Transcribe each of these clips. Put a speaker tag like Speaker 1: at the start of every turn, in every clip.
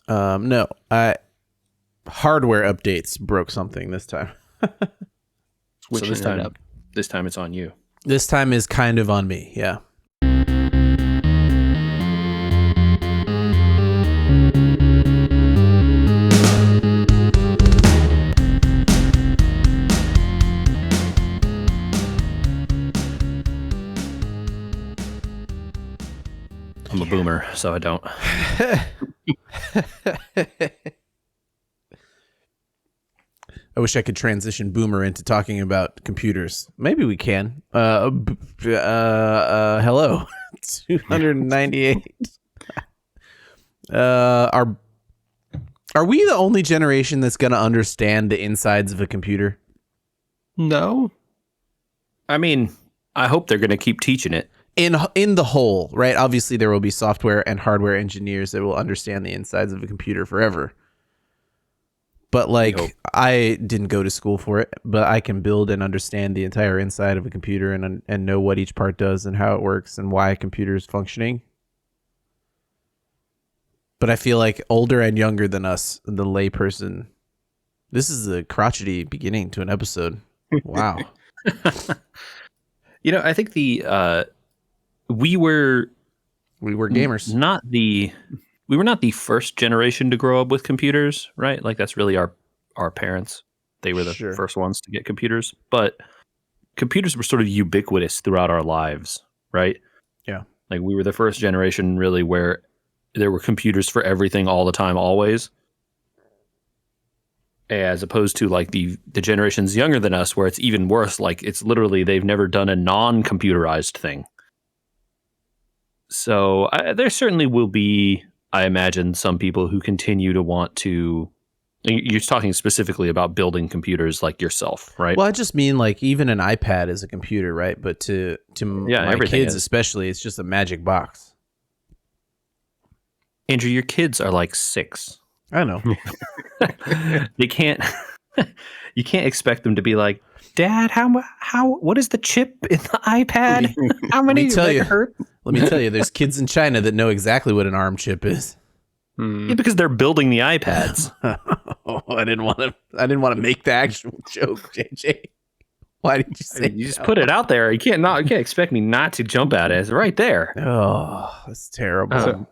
Speaker 1: No, hardware updates broke something this time.
Speaker 2: So this time it's on you.
Speaker 1: This time is kind of on me, yeah.
Speaker 2: I'm a boomer, so I don't.
Speaker 1: I wish I could transition boomer into talking about computers. Maybe we can. Hello. 298. Are we the only generation that's going to understand the insides of a computer?
Speaker 3: No.
Speaker 2: I mean, I hope they're going to keep teaching it.
Speaker 1: In the whole, right? Obviously, there will be software and hardware engineers that will understand the insides of a computer forever. But like, I didn't go to school for it, but I can build and understand the entire inside of a computer and know what each part does and how it works and why a computer is functioning. But I feel like older and younger than us, the layperson, this is a crotchety beginning to an episode. Wow.
Speaker 2: You know, I think we were
Speaker 1: gamers.
Speaker 2: We were not the first generation to grow up with computers, right? Like that's really our parents. They were the first ones to get computers, but computers were sort of ubiquitous throughout our lives, right?
Speaker 1: Yeah.
Speaker 2: Like we were the first generation really where there were computers for everything all the time, always. As opposed to like the generations younger than us where it's even worse. Like it's literally, they've never done a non-computerized thing. So there certainly will be, I imagine, some people who continue to want to. You're talking specifically about building computers like yourself, right?
Speaker 1: Well, I just mean like even an iPad is a computer, right? But to my kids especially, it's just a magic box.
Speaker 2: Andrew, your kids are like 6.
Speaker 1: I know.
Speaker 2: They can't. You can't expect them to be like, Dad, what is the chip in the iPad? How many megahertz?
Speaker 1: Let me tell you, there's kids in China that know exactly what an ARM chip is.
Speaker 2: Yeah, because they're building the iPads.
Speaker 1: I didn't want to make the actual joke, JJ. Why did you say?
Speaker 2: You just put it out there. You can't expect me not to jump at it. It's right there.
Speaker 1: Oh, that's terrible.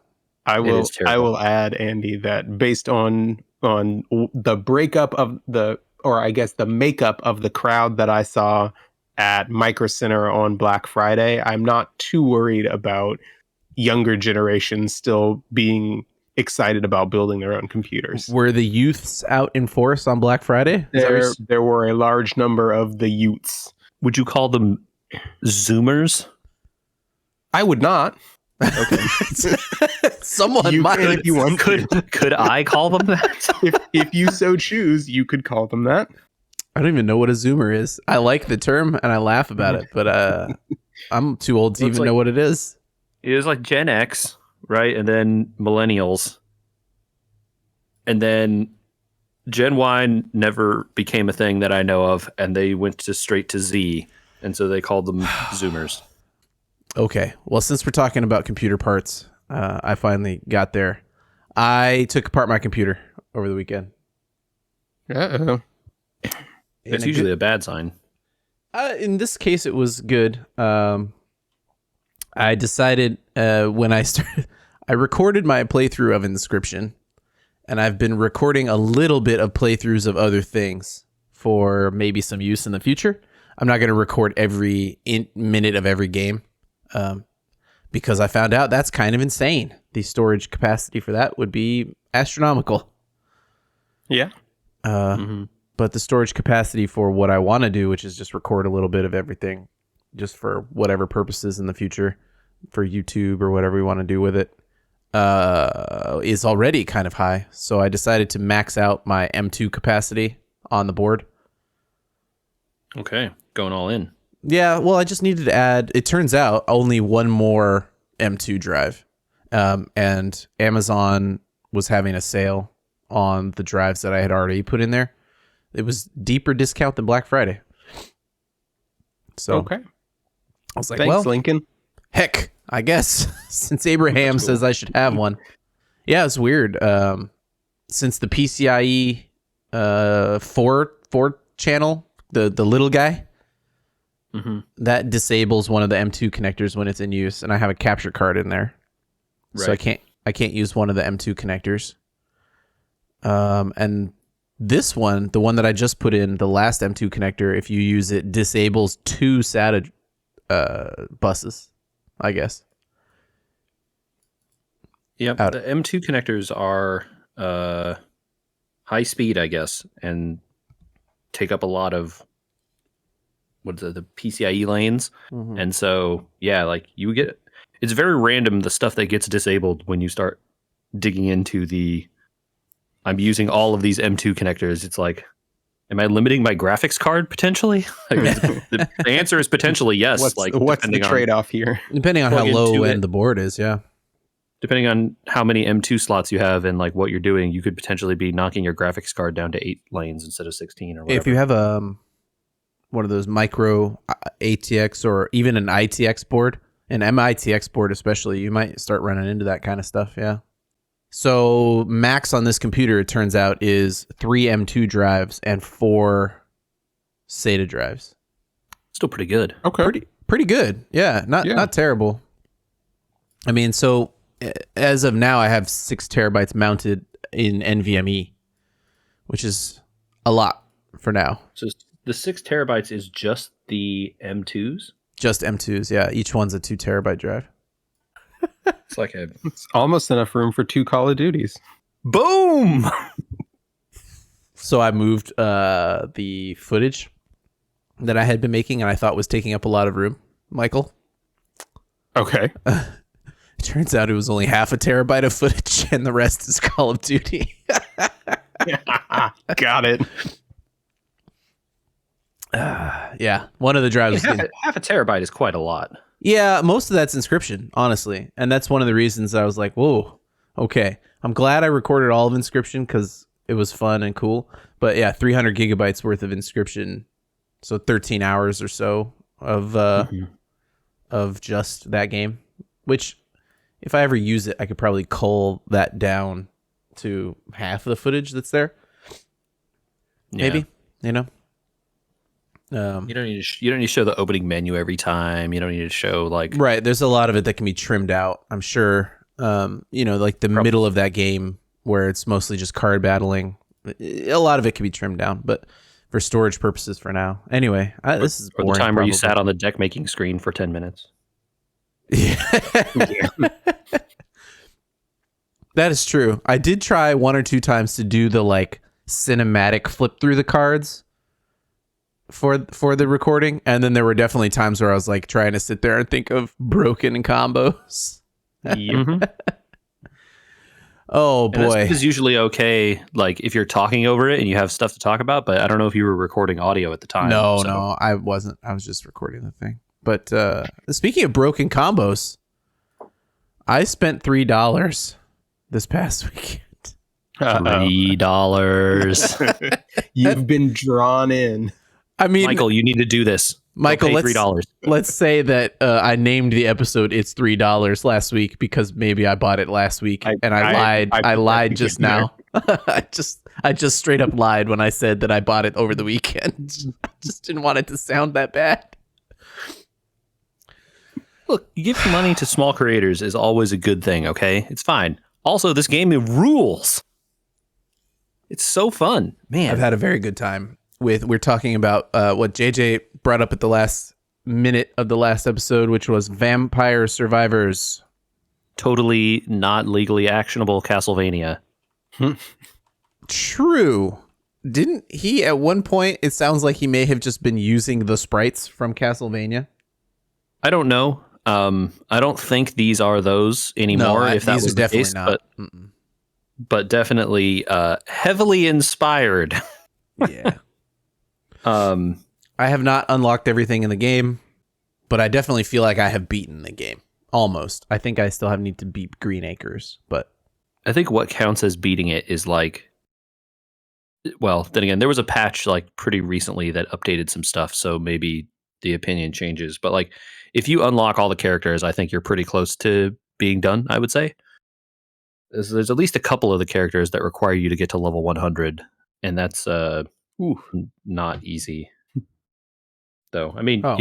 Speaker 3: I will add, Andy, that based on the breakup of the makeup of the crowd that I saw at Micro Center on Black Friday, I'm not too worried about younger generations still being excited about building their own computers.
Speaker 1: Were the youths out in force on Black Friday?
Speaker 3: There were a large number of the youths.
Speaker 2: Would you call them Zoomers?
Speaker 3: I would not.
Speaker 1: Okay. Someone might.
Speaker 3: If you want.
Speaker 2: Could I call them that?
Speaker 3: if you so choose, you could call them that.
Speaker 1: I don't even know what a Zoomer is. I like the term and I laugh about it, but I'm too old to even know what it is.
Speaker 2: It is like Gen X, right? And then millennials. And then Gen Y never became a thing that I know of, and they went straight to Z, and so they called them Zoomers.
Speaker 1: Okay. Well, since we're talking about computer parts, I finally got there. I took apart my computer over the weekend.
Speaker 3: Uh-oh.
Speaker 2: It's usually a bad sign.
Speaker 1: In this case, it was good. I decided when I started, I recorded my playthrough of Inscryption, and I've been recording a little bit of playthroughs of other things for maybe some use in the future. I'm not going to record every minute of every game because I found out that's kind of insane. The storage capacity for that would be astronomical.
Speaker 3: Yeah.
Speaker 1: But the storage capacity for what I want to do, which is just record a little bit of everything, just for whatever purposes in the future, for YouTube or whatever we want to do with it, is already kind of high. So I decided to max out my M2 capacity on the board.
Speaker 2: Okay, going all in.
Speaker 1: Yeah, well, I just needed to add, it turns out, only one more M2 drive. And Amazon was having a sale on the drives that I had already put in there. It was deeper discount than Black Friday. So
Speaker 3: okay.
Speaker 1: I was like,
Speaker 3: thanks,
Speaker 1: well,
Speaker 3: Lincoln.
Speaker 1: Heck, I guess since Abraham says I should have one. Yeah, it's weird. since the PCIe 4 channel, the little guy, that disables one of the M2 connectors when it's in use, and I have a capture card in there, so I can't use one of the M2 connectors. And this one, the one that I just put in, the last M2 connector, if you use it, disables 2 SATA buses, I guess.
Speaker 2: Yep, the M2 connectors are high speed, I guess, and take up a lot of the PCIe lanes. And so, yeah, like you get, it's very random the stuff that gets disabled when you start digging into I'm using all of these M2 connectors. It's like, am I limiting my graphics card potentially? The answer is potentially yes.
Speaker 3: What's the trade-off here?
Speaker 1: Depending on how low end the board is, yeah.
Speaker 2: Depending on how many M2 slots you have and like what you're doing, you could potentially be knocking your graphics card down to 8 lanes instead of 16 or whatever.
Speaker 1: If you have one of those micro ATX or even an ITX board, an MITX board especially, you might start running into that kind of stuff, yeah. So max on this computer, it turns out, is 3 M2 drives and 4 SATA drives.
Speaker 2: Still pretty good.
Speaker 3: Okay.
Speaker 1: Pretty good. Yeah, not terrible. I mean, so as of now, I have 6 terabytes mounted in NVMe, which is a lot for now.
Speaker 2: So the 6 terabytes is just the M2s?
Speaker 1: Just M2s, yeah. Each one's a 2 terabyte drive.
Speaker 3: It's almost enough room for 2 Call of Duties.
Speaker 2: Boom!
Speaker 1: So I moved the footage that I had been making and I thought was taking up a lot of room, Michael.
Speaker 3: Okay.
Speaker 1: It turns out it was only half a terabyte of footage and the rest is Call of Duty.
Speaker 3: Got it.
Speaker 1: Yeah, one of the drives.
Speaker 2: Half a terabyte is quite a lot.
Speaker 1: Yeah, most of that's Inscryption, honestly. And that's one of the reasons I was like, whoa, okay. I'm glad I recorded all of Inscryption because it was fun and cool. But yeah, 300 gigabytes worth of Inscryption. So 13 hours or so of just that game. Which, if I ever use it, I could probably cull that down to half of the footage that's there. Maybe, you know?
Speaker 2: You don't need to show the opening menu every time. You don't need to show
Speaker 1: right. There's a lot of it that can be trimmed out, I'm sure. Like the middle of that game where it's mostly just card battling. A lot of it can be trimmed down, but for storage purposes for now. Anyway, this is boring.
Speaker 2: Or the time where you sat on the deck making screen for 10 minutes.
Speaker 1: Yeah. That is true. I did try 1 or 2 times to do the cinematic flip through the cards for the recording, and then there were definitely times where I was trying to sit there and think of broken combos. Oh boy,
Speaker 2: this is usually okay if you're talking over it and you have stuff to talk about, but I don't know if you were recording audio at the time.
Speaker 1: No, I wasn't. I was just recording the thing. But speaking of broken combos, I spent $3 this past weekend.
Speaker 2: $3.
Speaker 3: You've been drawn in.
Speaker 1: I mean,
Speaker 2: Michael, you need to do this.
Speaker 1: Michael,
Speaker 2: $3.
Speaker 1: Let's say that I named the episode "It's $3" last week because maybe I bought it last week and I lied. I lied just now. I just straight up lied when I said that I bought it over the weekend. I just didn't want it to sound that bad.
Speaker 2: Look, giving money to small creators is always a good thing. Okay, it's fine. Also, this game rules. It's so fun, man.
Speaker 1: I've had a very good time. We're talking about what JJ brought up at the last minute of the last episode, which was Vampire Survivors.
Speaker 2: Totally not legally actionable Castlevania.
Speaker 1: True. Didn't he at one point, it sounds like he may have just been using the sprites from Castlevania?
Speaker 2: I don't know. I don't think these are those anymore.
Speaker 1: No,
Speaker 2: if that
Speaker 1: these
Speaker 2: was
Speaker 1: are definitely
Speaker 2: the case,
Speaker 1: not.
Speaker 2: But definitely heavily inspired.
Speaker 1: Yeah. I have not unlocked everything in the game, but I definitely feel like I have beaten the game. Almost. I think I still need to beat Green Acres, but
Speaker 2: I think what counts as beating it is well, then again, there was a patch pretty recently that updated some stuff, so maybe the opinion changes. But if you unlock all the characters, I think you're pretty close to being done, I would say. there's at least a couple of the characters that require you to get to level 100, and that's not easy. Though I mean,
Speaker 1: I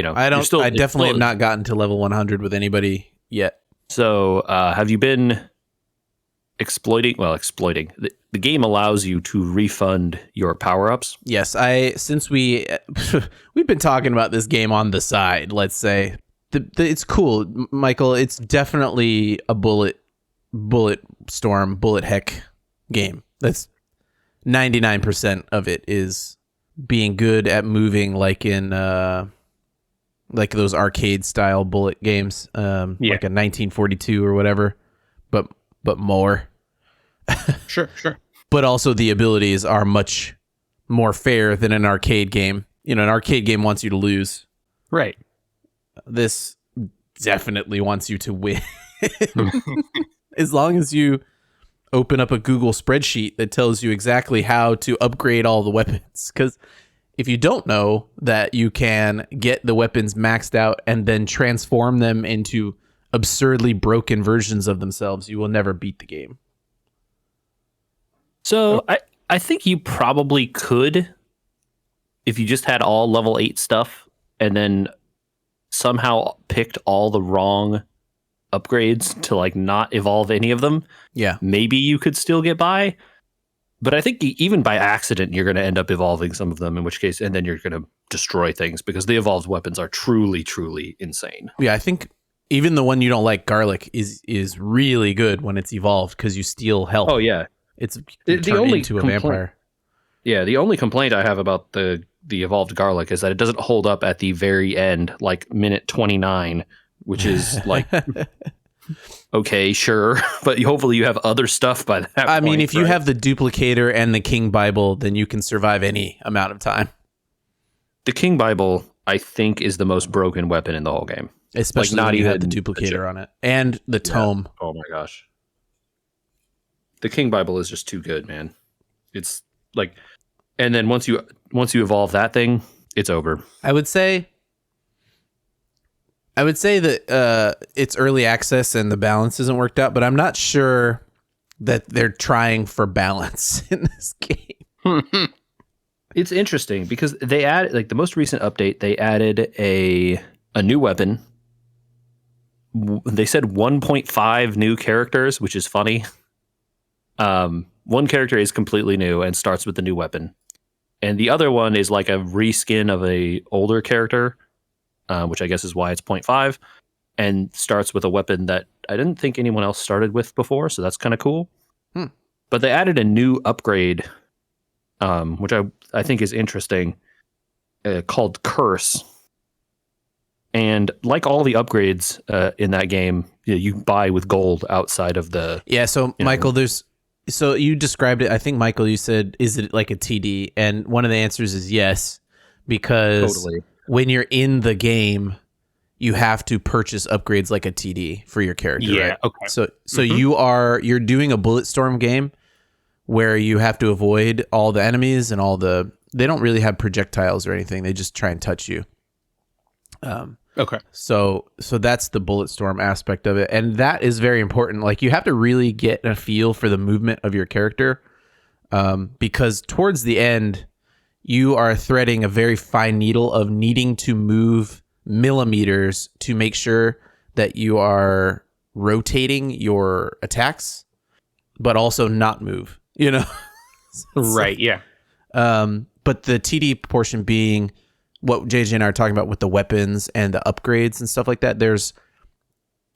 Speaker 1: definitely have not gotten to level 100 with anybody yet.
Speaker 2: So have you been exploiting? The game allows you to refund your power-ups.
Speaker 1: Yes, since we've been talking about this game on the side, let's say. It's cool, Michael. It's definitely a bullet heck game. That's 99% of it is being good at moving, like in like those arcade style bullet games, like a 1942 or whatever, but more.
Speaker 3: Sure.
Speaker 1: But also the abilities are much more fair than an arcade game. An arcade game wants you to lose.
Speaker 3: Right.
Speaker 1: This definitely wants you to win. As long as you open up a Google spreadsheet that tells you exactly how to upgrade all the weapons. Because if you don't know that you can get the weapons maxed out and then transform them into absurdly broken versions of themselves, you will never beat the game.
Speaker 2: So I think you probably could, if you just had all level 8 stuff and then somehow picked all the wrong upgrades to like not evolve any of them.
Speaker 1: Yeah.
Speaker 2: Maybe you could still get by. But I think even by accident, you're going to end up evolving some of them, in which case, and then you're going to destroy things because the evolved weapons are truly, truly insane.
Speaker 1: Yeah, I think even the one you don't like, garlic, is really good when it's evolved because you steal health.
Speaker 2: Oh, yeah.
Speaker 1: It's the only into a vampire.
Speaker 2: Yeah, the only complaint I have about the evolved garlic is that it doesn't hold up at the very end, like minute 29, which is like, okay, sure, but hopefully you have other stuff by that point.
Speaker 1: I mean, if you have the duplicator and the King Bible, then you can survive any amount of time.
Speaker 2: The King Bible, I think, is the most broken weapon in the whole game.
Speaker 1: Especially when you have the duplicator on it. And the tome.
Speaker 2: Yeah. Oh my gosh. The King Bible is just too good, man. It's like, and then once you evolve that thing, it's over.
Speaker 1: I would say that it's early access and the balance isn't worked out, but I'm not sure that they're trying for balance in this game.
Speaker 2: It's interesting because they added, like the most recent update, they added a new weapon. They said 1.5 new characters, which is funny. One character is completely new and starts with the new weapon. And the other one is like a reskin of a older character, which I guess is why it's 0.5, and starts with a weapon that I didn't think anyone else started with before, so that's kind of cool. But they added a new upgrade, which I think is interesting, called Curse. And like all the upgrades in that game, you buy with gold outside of the...
Speaker 1: Yeah, so Michael, so you described it, I think, Michael, you said, is it like a TD? And one of the answers is yes, because when you're in the game, you have to purchase upgrades like a TD for your character.
Speaker 2: Yeah,
Speaker 1: right?
Speaker 2: okay.
Speaker 1: So you're doing a Bulletstorm game where you have to avoid all the enemies and they don't really have projectiles or anything. They just try and touch you.
Speaker 3: Okay.
Speaker 1: So that's the Bulletstorm aspect of it. And that is very important. Like, you have to really get a feel for the movement of your character, because towards the end, you are threading a very fine needle of needing to move millimeters to make sure that you are rotating your attacks, but also not move,
Speaker 3: Right. Yeah.
Speaker 1: But the TD portion being what JJ and I are talking about with the weapons and the upgrades and stuff like that, there's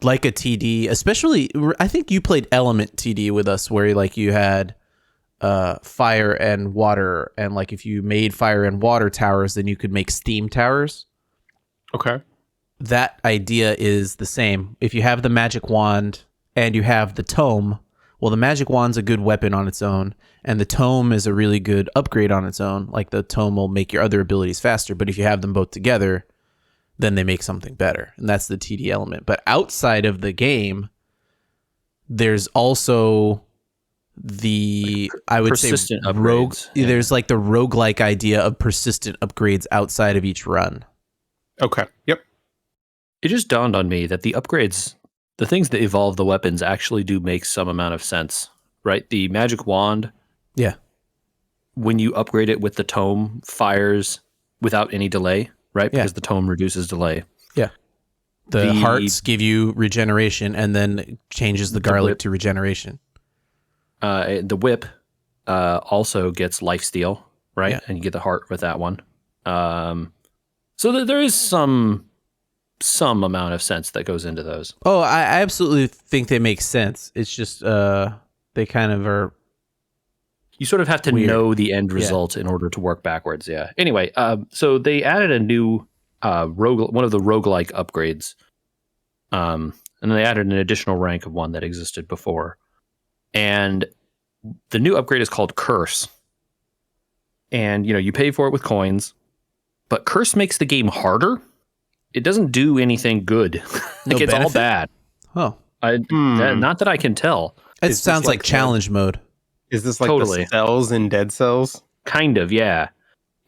Speaker 1: like a TD, especially, I think you played Element TD with us, where like you had fire and water, and like if you made fire and water towers, then you could make steam towers.
Speaker 3: Okay.
Speaker 1: That idea is the same. If you have the magic wand and you have the tome, well, the magic wand's a good weapon on its own, and the tome is a really good upgrade on its own. Like, the tome will make your other abilities faster, but if you have them both together, then they make something better, and that's the TD element. But outside of the game, there's also the, I would say, rogue.
Speaker 2: Yeah.
Speaker 1: There's like the roguelike idea of persistent upgrades outside of each run.
Speaker 3: Okay. Yep.
Speaker 2: It just dawned on me that the upgrades the things that evolve the weapons actually do make some amount of sense, right? The magic wand,
Speaker 1: Yeah.
Speaker 2: when you upgrade it with the tome, fires without any delay, right?
Speaker 1: Yeah.
Speaker 2: Because the tome reduces delay.
Speaker 1: Yeah. The hearts give you regeneration, and then changes the garlic
Speaker 2: whip.
Speaker 1: to regeneration.
Speaker 2: The whip also gets lifesteal, right?
Speaker 1: Yeah.
Speaker 2: And you get the heart with that one. So there is some amount of sense that goes into those.
Speaker 1: Oh, I absolutely think they make sense. It's just they kind of are.
Speaker 2: You sort of have to know the end result in order to work backwards. Yeah. Anyway, so they added a new one of the roguelike upgrades. And they added an additional rank of one that existed before. And the new upgrade is called Curse. And you pay for it with coins, but Curse makes the game harder. It doesn't do anything good.
Speaker 1: No
Speaker 2: it's all
Speaker 1: benefit?
Speaker 2: bad.
Speaker 1: Oh,
Speaker 2: Not that I can tell.
Speaker 1: it sounds like challenge mode.
Speaker 3: Is this like
Speaker 2: Totally.
Speaker 3: the cells in Dead Cells?
Speaker 2: Kind of, yeah.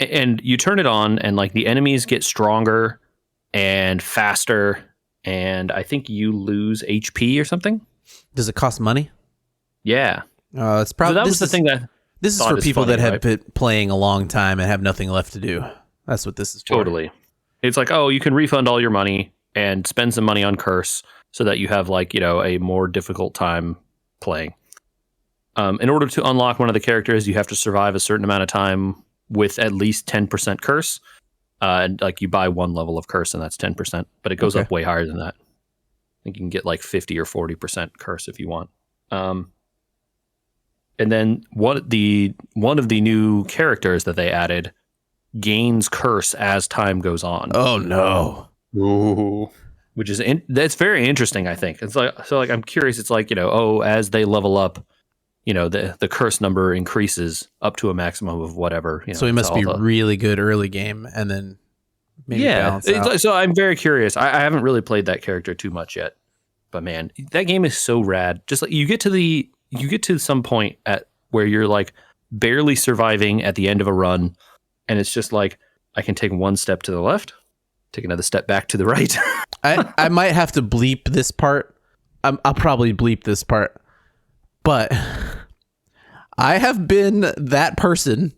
Speaker 2: And you turn it on, and like the enemies get stronger and faster, and I think you lose HP or something.
Speaker 1: Does it cost money?
Speaker 2: Yeah.
Speaker 1: It's probably
Speaker 2: So that was the thing that
Speaker 1: this is
Speaker 2: thought
Speaker 1: for
Speaker 2: is
Speaker 1: people
Speaker 2: funny,
Speaker 1: that have
Speaker 2: right?
Speaker 1: been playing a long time and have nothing left to do. That's what this is for.
Speaker 2: totally. It's like, oh, you can refund all your money and spend some money on Curse so that you have like a more difficult time playing. In order to unlock one of the characters, you have to survive a certain amount of time with at least 10% Curse. And like you buy one level of Curse, and that's 10%, but it goes up way higher than that. I think you can get like 50 or 40% Curse if you want. And then one of the new characters that they added gains Curse as time goes on.
Speaker 1: Oh no!
Speaker 3: Ooh.
Speaker 2: Which is that's very interesting. I think it's like I'm curious. It's like as they level up, the Curse number increases up to a maximum of whatever.
Speaker 1: So he must be really good early game, and then maybe balance out.
Speaker 2: So I'm very curious. I haven't really played that character too much yet, but man, that game is so rad. Just like you get to some point at where you're like barely surviving at the end of a run, and it's just like I can take one step to the left, take another step back to the right.
Speaker 1: I might have to bleep this part. I'll probably bleep this part, but I have been that person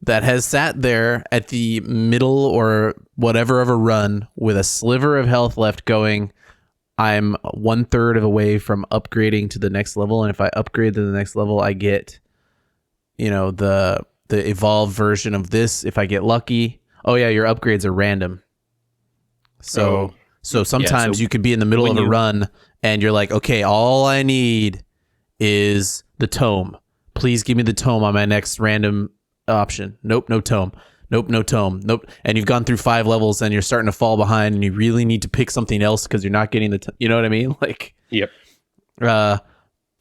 Speaker 1: that has sat there at the middle or whatever of a run with a sliver of health left going, I'm 1/3 of a way from upgrading to the next level. And if I upgrade to the next level, I get, the evolved version of this. If I get lucky, your upgrades are random. So sometimes you could be in the middle of a run and you're like, okay, all I need is the tome. Please give me the tome on my next random option. Nope, no tome. Nope, no tome. Nope. And you've gone through 5 levels and you're starting to fall behind and you really need to pick something else because you're not getting the you know what I mean? Like,
Speaker 3: yep.
Speaker 1: But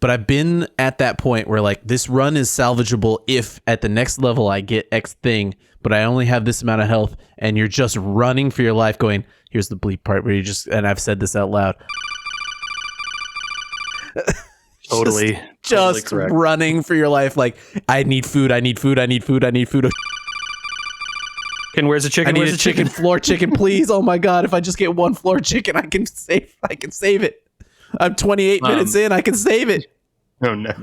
Speaker 1: I've been at that point where like this run is salvageable if at the next level I get X thing, but I only have this amount of health, and you're just running for your life going, here's the bleep part where you just, and I've said this out loud.
Speaker 2: Totally correct.
Speaker 1: Running for your life like, I need food, I need food, I need food, I need food.
Speaker 2: And where's the chicken?
Speaker 1: I need a chicken, floor chicken, please. Oh my god, if I just get one floor chicken, I can save it. I'm 28 minutes in, I can save it.
Speaker 3: Oh no.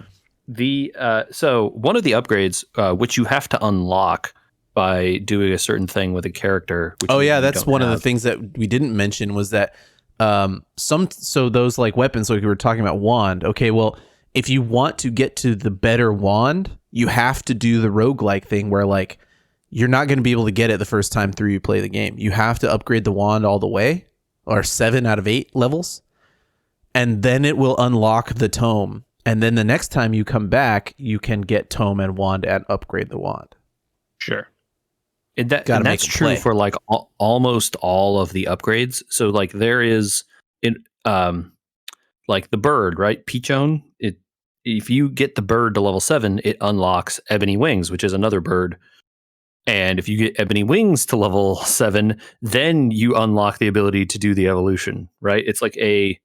Speaker 2: So one of the upgrades, which you have to unlock by doing a certain thing with a character. Which
Speaker 1: that's one of the things that we didn't mention was that so those like weapons, like we were talking about wand. Okay, well, if you want to get to the better wand, you have to do the roguelike thing where like you're not going to be able to get it the first time through you play the game. You have to upgrade the wand all the way, or 7 out of 8 levels, and then it will unlock the tome. And then the next time you come back, you can get tome and wand and upgrade the wand.
Speaker 3: Sure.
Speaker 2: And that's true for like almost all of the upgrades. So like there is like the bird, right? Pichon. If you get the bird to level 7, it unlocks ebony wings, which is another bird. And if you get ebony wings to level 7, then you unlock the ability to do the evolution, right? It's like you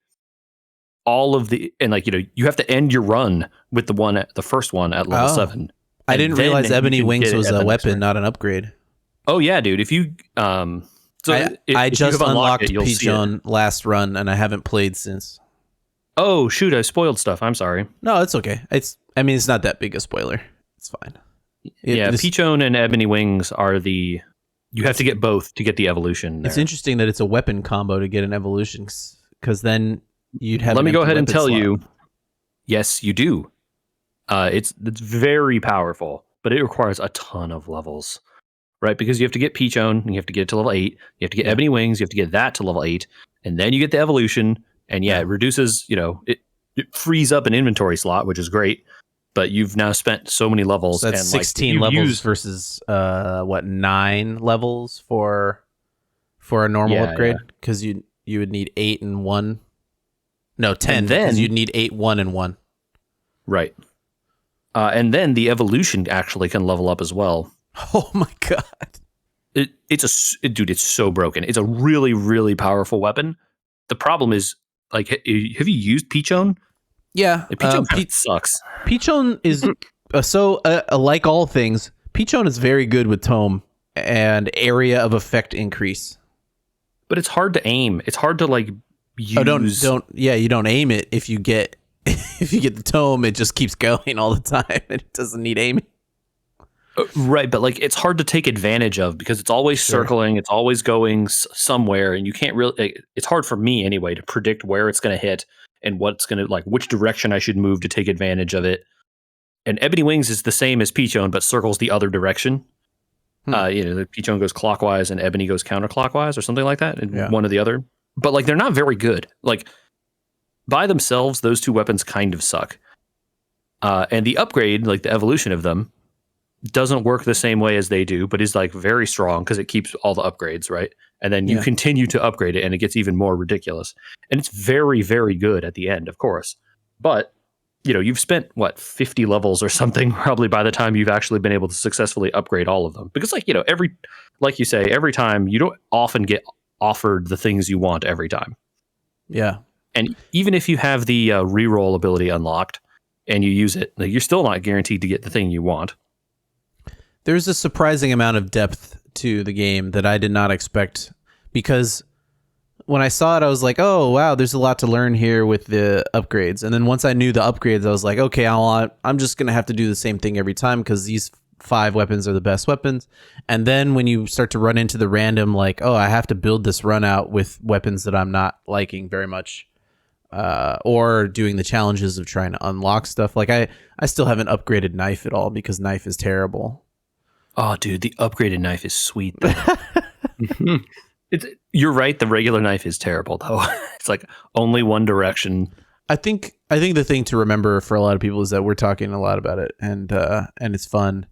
Speaker 2: have to end your run with the first one at level 7.
Speaker 1: I didn't realize ebony wings was a weapon, not an upgrade.
Speaker 2: Oh yeah, dude. If you
Speaker 1: I just unlocked Pichon last run and I haven't played since.
Speaker 2: Oh shoot! I spoiled stuff. I'm sorry.
Speaker 1: No, it's okay. It's not that big a spoiler. It's fine.
Speaker 2: Peachone and Ebony Wings are the. You have to get both to get the evolution. There.
Speaker 1: It's interesting that it's a weapon combo to get an evolution, because then you'd have.
Speaker 2: Let me go ahead and tell you. Yes, you do. It's very powerful, but it requires a ton of levels, right? Because you have to get Peachone, and you have to get it to level 8. You have to get Ebony Wings. You have to get that to level 8, and then you get the evolution. And it reduces. It frees up an inventory slot, which is great. But you've now spent so many levels.
Speaker 1: So that's
Speaker 2: and
Speaker 1: 16 levels versus 9 levels for a normal upgrade, because you would need 8 and 1. No, 10, because you'd need 8, 1, and 1.
Speaker 2: Right. And then the evolution actually can level up as well.
Speaker 1: Oh my god.
Speaker 2: It's so broken. It's a really, really powerful weapon. The problem is, like, have you used Peachone?
Speaker 1: Yeah.
Speaker 2: Peachone sucks.
Speaker 1: Peachone is like all things, Peachone is very good with tome and area of effect increase.
Speaker 2: But it's hard to aim. It's hard to like use.
Speaker 1: Oh, you don't aim it if you get the tome, it just keeps going all the time and it doesn't need aiming.
Speaker 2: Right, but like it's hard to take advantage of because it's always circling, it's always going somewhere, and you can't really. It's hard for me anyway to predict where it's going to hit and what's going to which direction I should move to take advantage of it. And Ebony Wings is the same as Peachone, but circles the other direction. The Peachone goes clockwise and Ebony goes counterclockwise or something like that, and one or the other. But like they're not very good. Like by themselves, those two weapons kind of suck. And the upgrade, like the evolution of them, doesn't work the same way as they do, but is like very strong because it keeps all the upgrades, right? And then you continue to upgrade it and it gets even more ridiculous. And it's very, very good at the end, of course. But, you've spent 50 levels or something probably by the time you've actually been able to successfully upgrade all of them. Because every time you don't often get offered the things you want every time.
Speaker 1: Yeah.
Speaker 2: And even if you have the reroll ability unlocked and you use it, you're still not guaranteed to get the thing you want.
Speaker 1: There's a surprising amount of depth to the game that I did not expect, because when I saw it, I was like, oh, wow, there's a lot to learn here with the upgrades. And then once I knew the upgrades, I was like, okay, I'm just going to have to do the same thing every time because these 5 weapons are the best weapons. And then when you start to run into the random, like, oh, I have to build this run out with weapons that I'm not liking very much, or doing the challenges of trying to unlock stuff. Like I still haven't upgraded knife at all because knife is terrible.
Speaker 2: Oh, dude, the upgraded knife is sweet. You're right. The regular knife is terrible, though. It's like only one direction.
Speaker 1: I think the thing to remember for a lot of people is that we're talking a lot about it, and it's fun.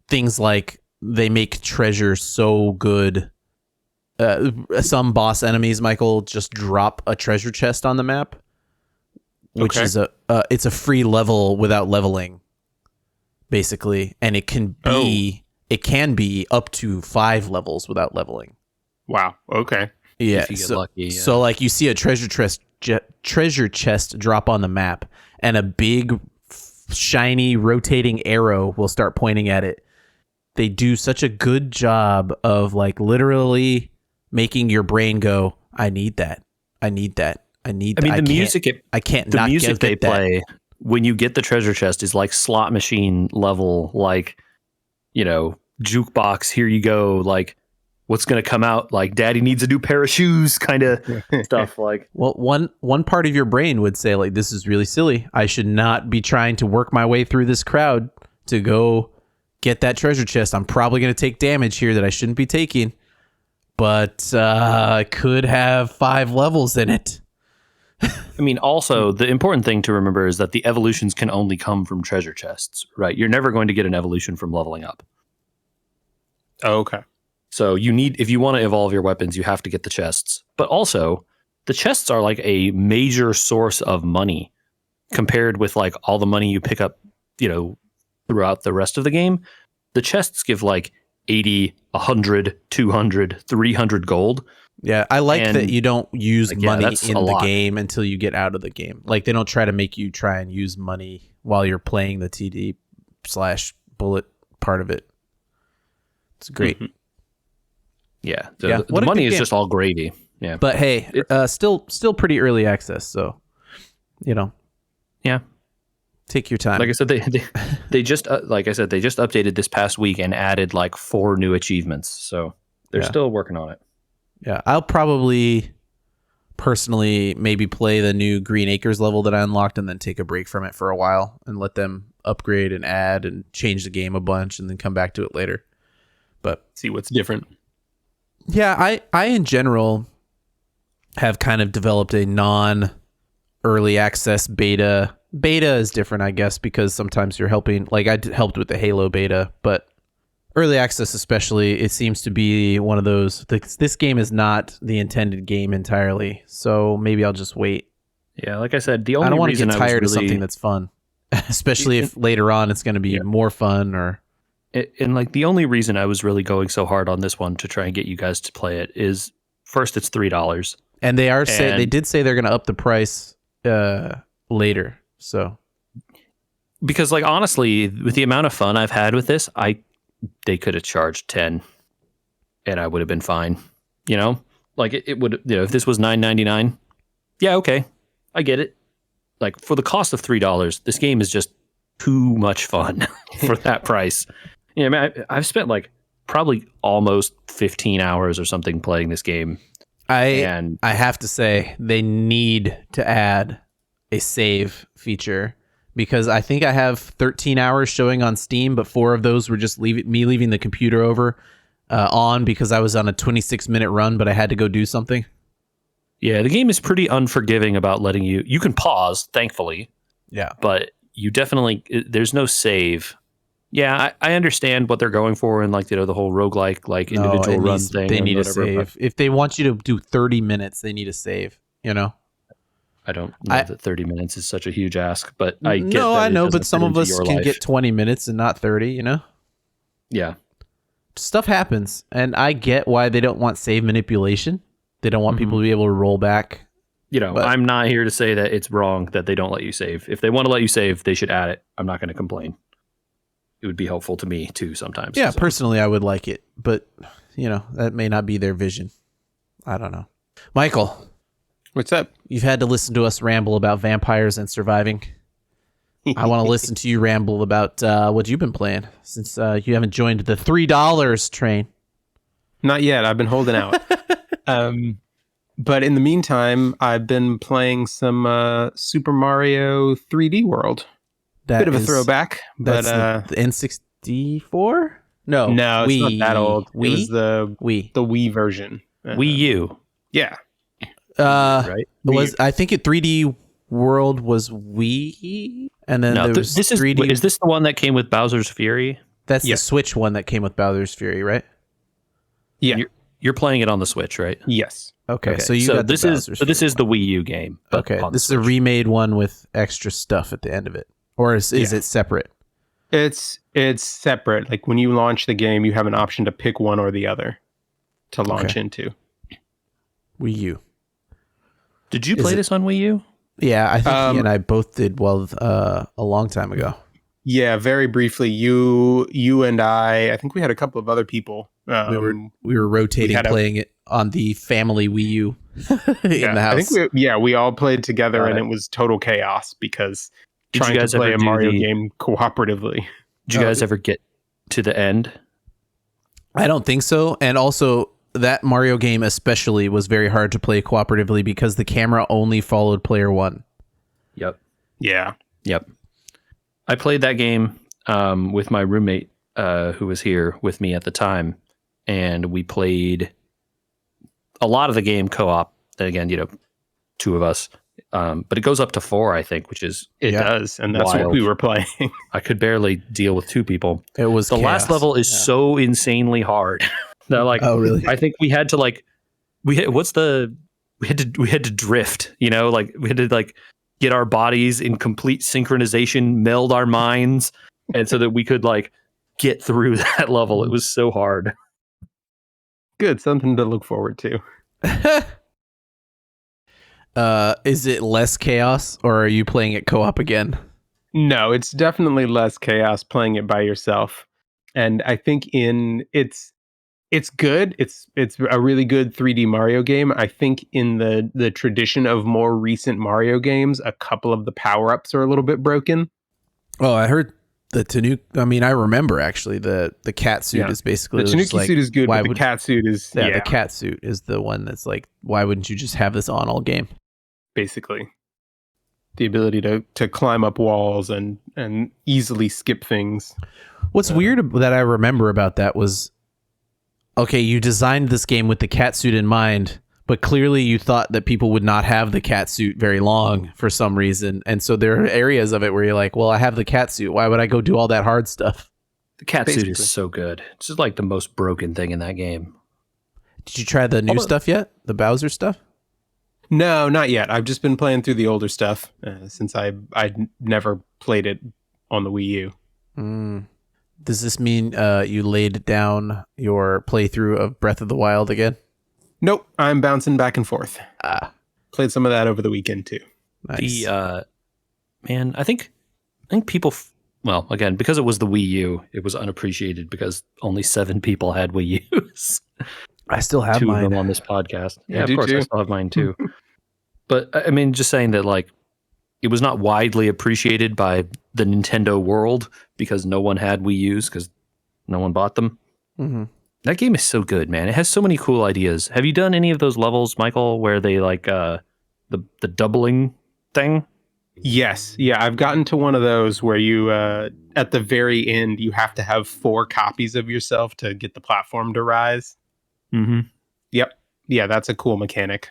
Speaker 1: Things like they make treasure so good. Some boss enemies, Michael, just drop a treasure chest on the map, which is it's a free level without leveling, basically, and it can be. It can be up to 5 levels without leveling.
Speaker 3: Wow. Okay.
Speaker 1: Yeah. If you get lucky. Yeah. So like you see a treasure chest drop on the map, and a big, shiny, rotating arrow will start pointing at it. They do such a good job of like literally making your brain go, "I need that. I need that. I need."
Speaker 2: I mean, the music they play when you get the treasure chest is like slot machine level, like. Jukebox, here you go, like what's going to come out, like daddy needs a new pair of shoes kind of stuff. Like,
Speaker 1: well, one part of your brain would say like, this is really silly. I should not be trying to work my way through this crowd to go get that treasure chest. I'm probably going to take damage here that I shouldn't be taking, but I could have 5 levels in it.
Speaker 2: I mean, also, the important thing to remember is that the evolutions can only come from treasure chests, right? You're never going to get an evolution from leveling up.
Speaker 3: Oh, okay.
Speaker 2: So if you want to evolve your weapons, you have to get the chests. But also, the chests are like a major source of money compared with like all the money you pick up, throughout the rest of the game. The chests give like 80, 100, 200, 300 gold.
Speaker 1: Yeah, I like that you don't use money in the game until you get out of the game. Like they don't try to make you try and use money while you're playing the TD/bullet part of it. It's great.
Speaker 2: Mm-hmm. Yeah, the money is just all gravy. Yeah,
Speaker 1: but hey, still pretty early access. So you know.
Speaker 2: Yeah.
Speaker 1: Take your time.
Speaker 2: Like I said, they just like I said, they just updated this past week and added like 4 new achievements. So they're still working on it.
Speaker 1: Yeah, I'll probably personally maybe play the new Green Acres level that I unlocked and then take a break from it for a while and let them upgrade and add and change the game a bunch and then come back to it later. But
Speaker 3: see what's different.
Speaker 1: Yeah, I in general have kind of developed a non-early access beta. Beta is different, I guess, because sometimes you're helping. Like I helped with the Halo beta, but early access especially, it seems to be one of those. This game is not the intended game entirely, so maybe I'll just wait.
Speaker 2: Yeah, like I said, the only
Speaker 1: I don't want to
Speaker 2: reason
Speaker 1: get tired of
Speaker 2: really,
Speaker 1: something that's fun, especially if later on it's going to be more fun or.
Speaker 2: And like the only reason I was really going so hard on this one to try and get you guys to play it is first it's $3,
Speaker 1: and they did say they're going to up the price later. So,
Speaker 2: because like honestly, with the amount of fun I've had with this, they could have charged 10, and I would have been fine. You know, like it would. You know, if this was $9.99, yeah, okay, I get it. Like for the cost of $3, this game is just too much fun for that price. Yeah, man, I've spent like probably almost 15 hours or something playing this game.
Speaker 1: I have to say they need to add a save feature because I think I have 13 hours showing on Steam, but 4 of those were just leaving the computer on because I was on a 26-minute run, but I had to go do something.
Speaker 2: Yeah, the game is pretty unforgiving about letting you can pause, thankfully.
Speaker 1: Yeah.
Speaker 2: But you definitely, there's no save. Yeah, I understand what they're going for and like, you know, the whole roguelike, like individual run thing.
Speaker 1: They need a save. If they want you to do 30 minutes, they need a save, you know?
Speaker 2: I don't know that 30 minutes is such a huge ask, but I get
Speaker 1: No,
Speaker 2: that
Speaker 1: I know,
Speaker 2: it
Speaker 1: but some of us can
Speaker 2: life.
Speaker 1: get 20 minutes and not 30, you know?
Speaker 2: Yeah.
Speaker 1: Stuff happens, and I get why they don't want save manipulation. They don't want people to be able to roll back.
Speaker 2: You know, I'm not here to say that it's wrong that they don't let you save. If they want to let you save, they should add it. I'm not going to complain. It would be helpful to me too sometimes.
Speaker 1: Yeah,
Speaker 2: so.
Speaker 1: Personally, I would like it, but you know, that may not be their vision. I don't know. Michael,
Speaker 3: what's up?
Speaker 1: You've had to listen to us ramble about vampires and surviving. I want to listen to you ramble about what you've been playing since you haven't joined the $3 train.
Speaker 3: Not yet. I've been holding out. But in the meantime, I've been playing some Super Mario 3D World. Bit of a throwback, but
Speaker 1: the N64? No,
Speaker 3: it's not that old.
Speaker 1: Wii?
Speaker 3: It was the Wii version.
Speaker 2: Wii U.
Speaker 3: Yeah.
Speaker 2: Right?
Speaker 1: I think 3D World was Wii, and then there was
Speaker 2: this
Speaker 1: 3D.
Speaker 2: Is this the one that came with Bowser's Fury?
Speaker 1: That's the Switch one that came with Bowser's Fury, right?
Speaker 3: Yeah.
Speaker 2: You're playing it on the Switch, right?
Speaker 3: Yes.
Speaker 1: Okay. So this is
Speaker 2: the Wii U game.
Speaker 1: Okay. This is a remade one with extra stuff at the end of it, or is it separate?
Speaker 3: It's separate. Like when you launch the game, you have an option to pick one or the other to launch into.
Speaker 1: Wii U.
Speaker 2: Did you play this on Wii U?
Speaker 1: Yeah, I think he and I both did. Well, a long time ago.
Speaker 3: Yeah, very briefly. You and I think we had a couple of other people.
Speaker 1: We were rotating playing it on the family Wii U in the house.
Speaker 3: I think we all played together, and it was total chaos because trying to play a Mario game cooperatively.
Speaker 2: Did you guys ever get to the end?
Speaker 1: I don't think so. And also, that Mario game especially was very hard to play cooperatively because the camera only followed player one.
Speaker 2: Yep.
Speaker 3: Yeah.
Speaker 2: Yep. I played that game with my roommate who was here with me at the time, and we played a lot of the game co-op. Again, 2 of us, but it goes up to 4, I think, which is
Speaker 3: it does, and that's
Speaker 2: wild.
Speaker 3: what we were playing.
Speaker 2: I could barely deal with 2 people.
Speaker 1: It was
Speaker 2: the last level is so insanely hard. That
Speaker 1: oh really?
Speaker 2: I think we had to we had to drift. We had to get our bodies in complete synchronization, meld our minds, and so that we could get through that level. It was so hard.
Speaker 3: Good, something to look forward to.
Speaker 1: Is it less chaos, or are you playing it co-op again?
Speaker 3: No, it's definitely less chaos playing it by yourself. And I think It's good. It's a really good 3D Mario game. I think in the tradition of more recent Mario games, a couple of the power-ups are a little bit broken.
Speaker 1: Oh, I heard the Tanuki. I mean, I remember actually the cat suit is basically
Speaker 3: the Tanuki suit is good, but the cat suit is
Speaker 1: the cat suit is the one that's like, why wouldn't you just have this on all game?
Speaker 3: Basically, the ability to climb up walls and easily skip things.
Speaker 1: What's weird that I remember about that was, okay, you designed this game with the cat suit in mind, but clearly you thought that people would not have the cat suit very long for some reason. And so there are areas of it where you're like, well, I have the cat suit. Why would I go do all that hard stuff?
Speaker 2: The cat suit is so good. It's just like the most broken thing in that game.
Speaker 1: Did you try the new stuff yet? The Bowser stuff?
Speaker 3: No, not yet. I've just been playing through the older stuff since I never played it on the Wii U.
Speaker 1: Does this mean you laid down your playthrough of Breath of the Wild again?
Speaker 3: Nope, I'm bouncing back and forth. Played some of that over the weekend too.
Speaker 1: Nice.
Speaker 2: Man, I think people. Well, again, because it was the Wii U, it was unappreciated because only 7 people had Wii U's.
Speaker 1: I still have
Speaker 2: 2
Speaker 1: mine
Speaker 2: of them on this podcast. Yeah, of course,
Speaker 3: too.
Speaker 2: I still have mine too. But I mean, just saying that, like, it was not widely appreciated by the Nintendo world because no one had Wii U's because no one bought them.
Speaker 1: Mm-hmm.
Speaker 2: That game is so good, man. It has so many cool ideas. Have you done any of those levels, Michael, where they like the doubling thing?
Speaker 3: Yes. Yeah, I've gotten to one of those where you at the very end you have to have 4 copies of yourself to get the platform to rise.
Speaker 2: Mm-hmm.
Speaker 3: Yep. Yeah, that's a cool mechanic.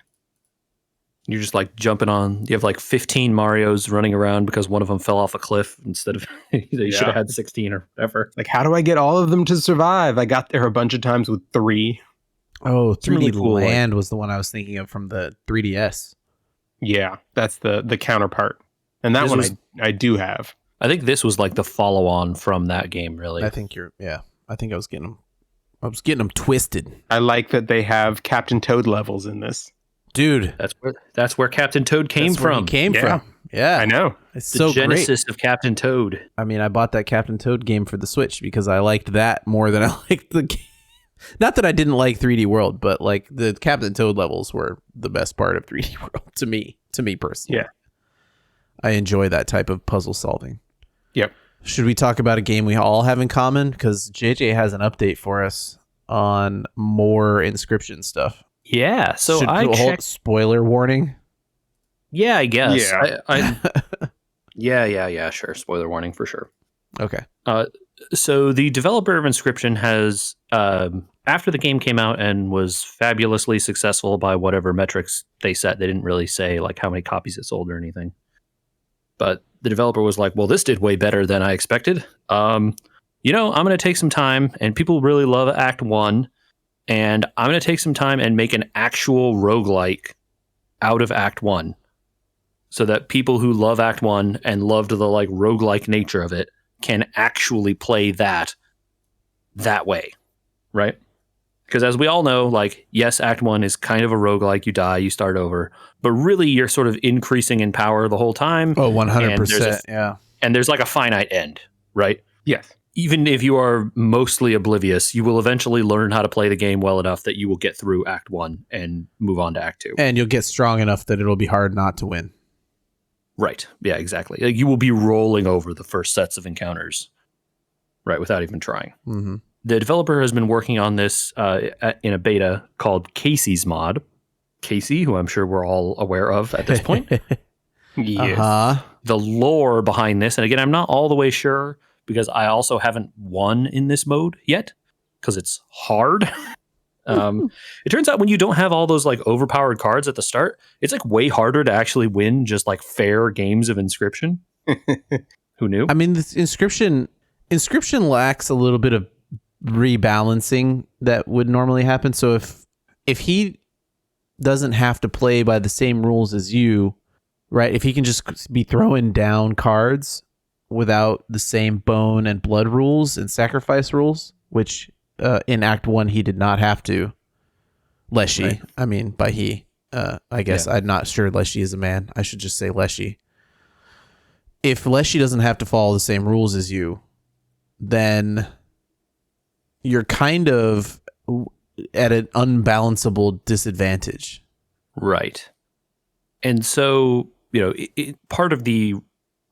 Speaker 2: You're just like jumping on. You have like 15 Marios running around because one of them fell off a cliff instead of you should have had 16 or whatever.
Speaker 3: Like, how do I get all of them to survive? I got there a bunch of times with 3.
Speaker 1: Oh, 3D
Speaker 2: really cool,
Speaker 1: Land was the one I was thinking of from the 3DS.
Speaker 3: Yeah, that's the counterpart. And that one I do have.
Speaker 2: I think this was like the follow-on from that game, really.
Speaker 1: I think I think I was getting them twisted.
Speaker 3: I like that they have Captain Toad levels in this.
Speaker 1: Dude,
Speaker 2: that's where Captain Toad came from.
Speaker 1: Yeah,
Speaker 3: I know.
Speaker 1: It's
Speaker 2: The
Speaker 1: so
Speaker 2: genesis
Speaker 1: great.
Speaker 2: of Captain Toad.
Speaker 1: I mean, I bought that Captain Toad game for the Switch because I liked that more than I liked the game. Not that I didn't like 3D World, but like the Captain Toad levels were the best part of 3D World to me personally.
Speaker 3: Yeah.
Speaker 1: I enjoy that type of puzzle solving.
Speaker 3: Yep.
Speaker 1: Should we talk about a game we all have in common? Because JJ has an update for us on more Inscryption stuff.
Speaker 2: Yeah, so I checked.
Speaker 1: Spoiler warning.
Speaker 2: Yeah, I guess.
Speaker 3: Yeah.
Speaker 2: Yeah. Sure. Spoiler warning for sure.
Speaker 1: Okay.
Speaker 2: So the developer of Inscryption has, after the game came out and was fabulously successful by whatever metrics they set, they didn't really say like how many copies it sold or anything. But the developer was like, well, this did way better than I expected. I'm going to take some time, and people really love Act 1. And I'm going to take some time and make an actual roguelike out of Act 1 so that people who love Act 1 and loved the like roguelike nature of it can actually play that way, right? Because as we all know, like, yes, Act 1 is kind of a roguelike. You die, you start over. But really, you're sort of increasing in power the whole time.
Speaker 1: Oh, 100%. Yeah.
Speaker 2: And there's like a finite end, right?
Speaker 3: Yes.
Speaker 2: Even if you are mostly oblivious, you will eventually learn how to play the game well enough that you will get through Act 1 and move on to Act 2.
Speaker 1: And you'll get strong enough that it'll be hard not to win.
Speaker 2: Right. Yeah, exactly. Like, you will be rolling over the first sets of encounters, right, without even trying.
Speaker 1: Mm-hmm.
Speaker 2: The developer has been working on this in a beta called Kaycees Mod. Casey, who I'm sure we're all aware of at this point.
Speaker 3: Yes.
Speaker 1: Uh-huh.
Speaker 2: The lore behind this, and again, I'm not all the way sure, because I also haven't won in this mode yet because it's hard. It turns out when you don't have all those like overpowered cards at the start, it's like way harder to actually win just like fair games of Inscryption. Who knew?
Speaker 1: I mean, this Inscryption lacks a little bit of rebalancing that would normally happen. So if he doesn't have to play by the same rules as you, right? If he can just be throwing down cards without the same bone and blood rules and sacrifice rules, which in Act 1 he did not have to. Leshy. Right. I mean, by he. I guess I'm not sure Leshy is a man. I should just say Leshy. If Leshy doesn't have to follow the same rules as you, then you're kind of at an unbalanceable disadvantage.
Speaker 2: Right. And so, part of the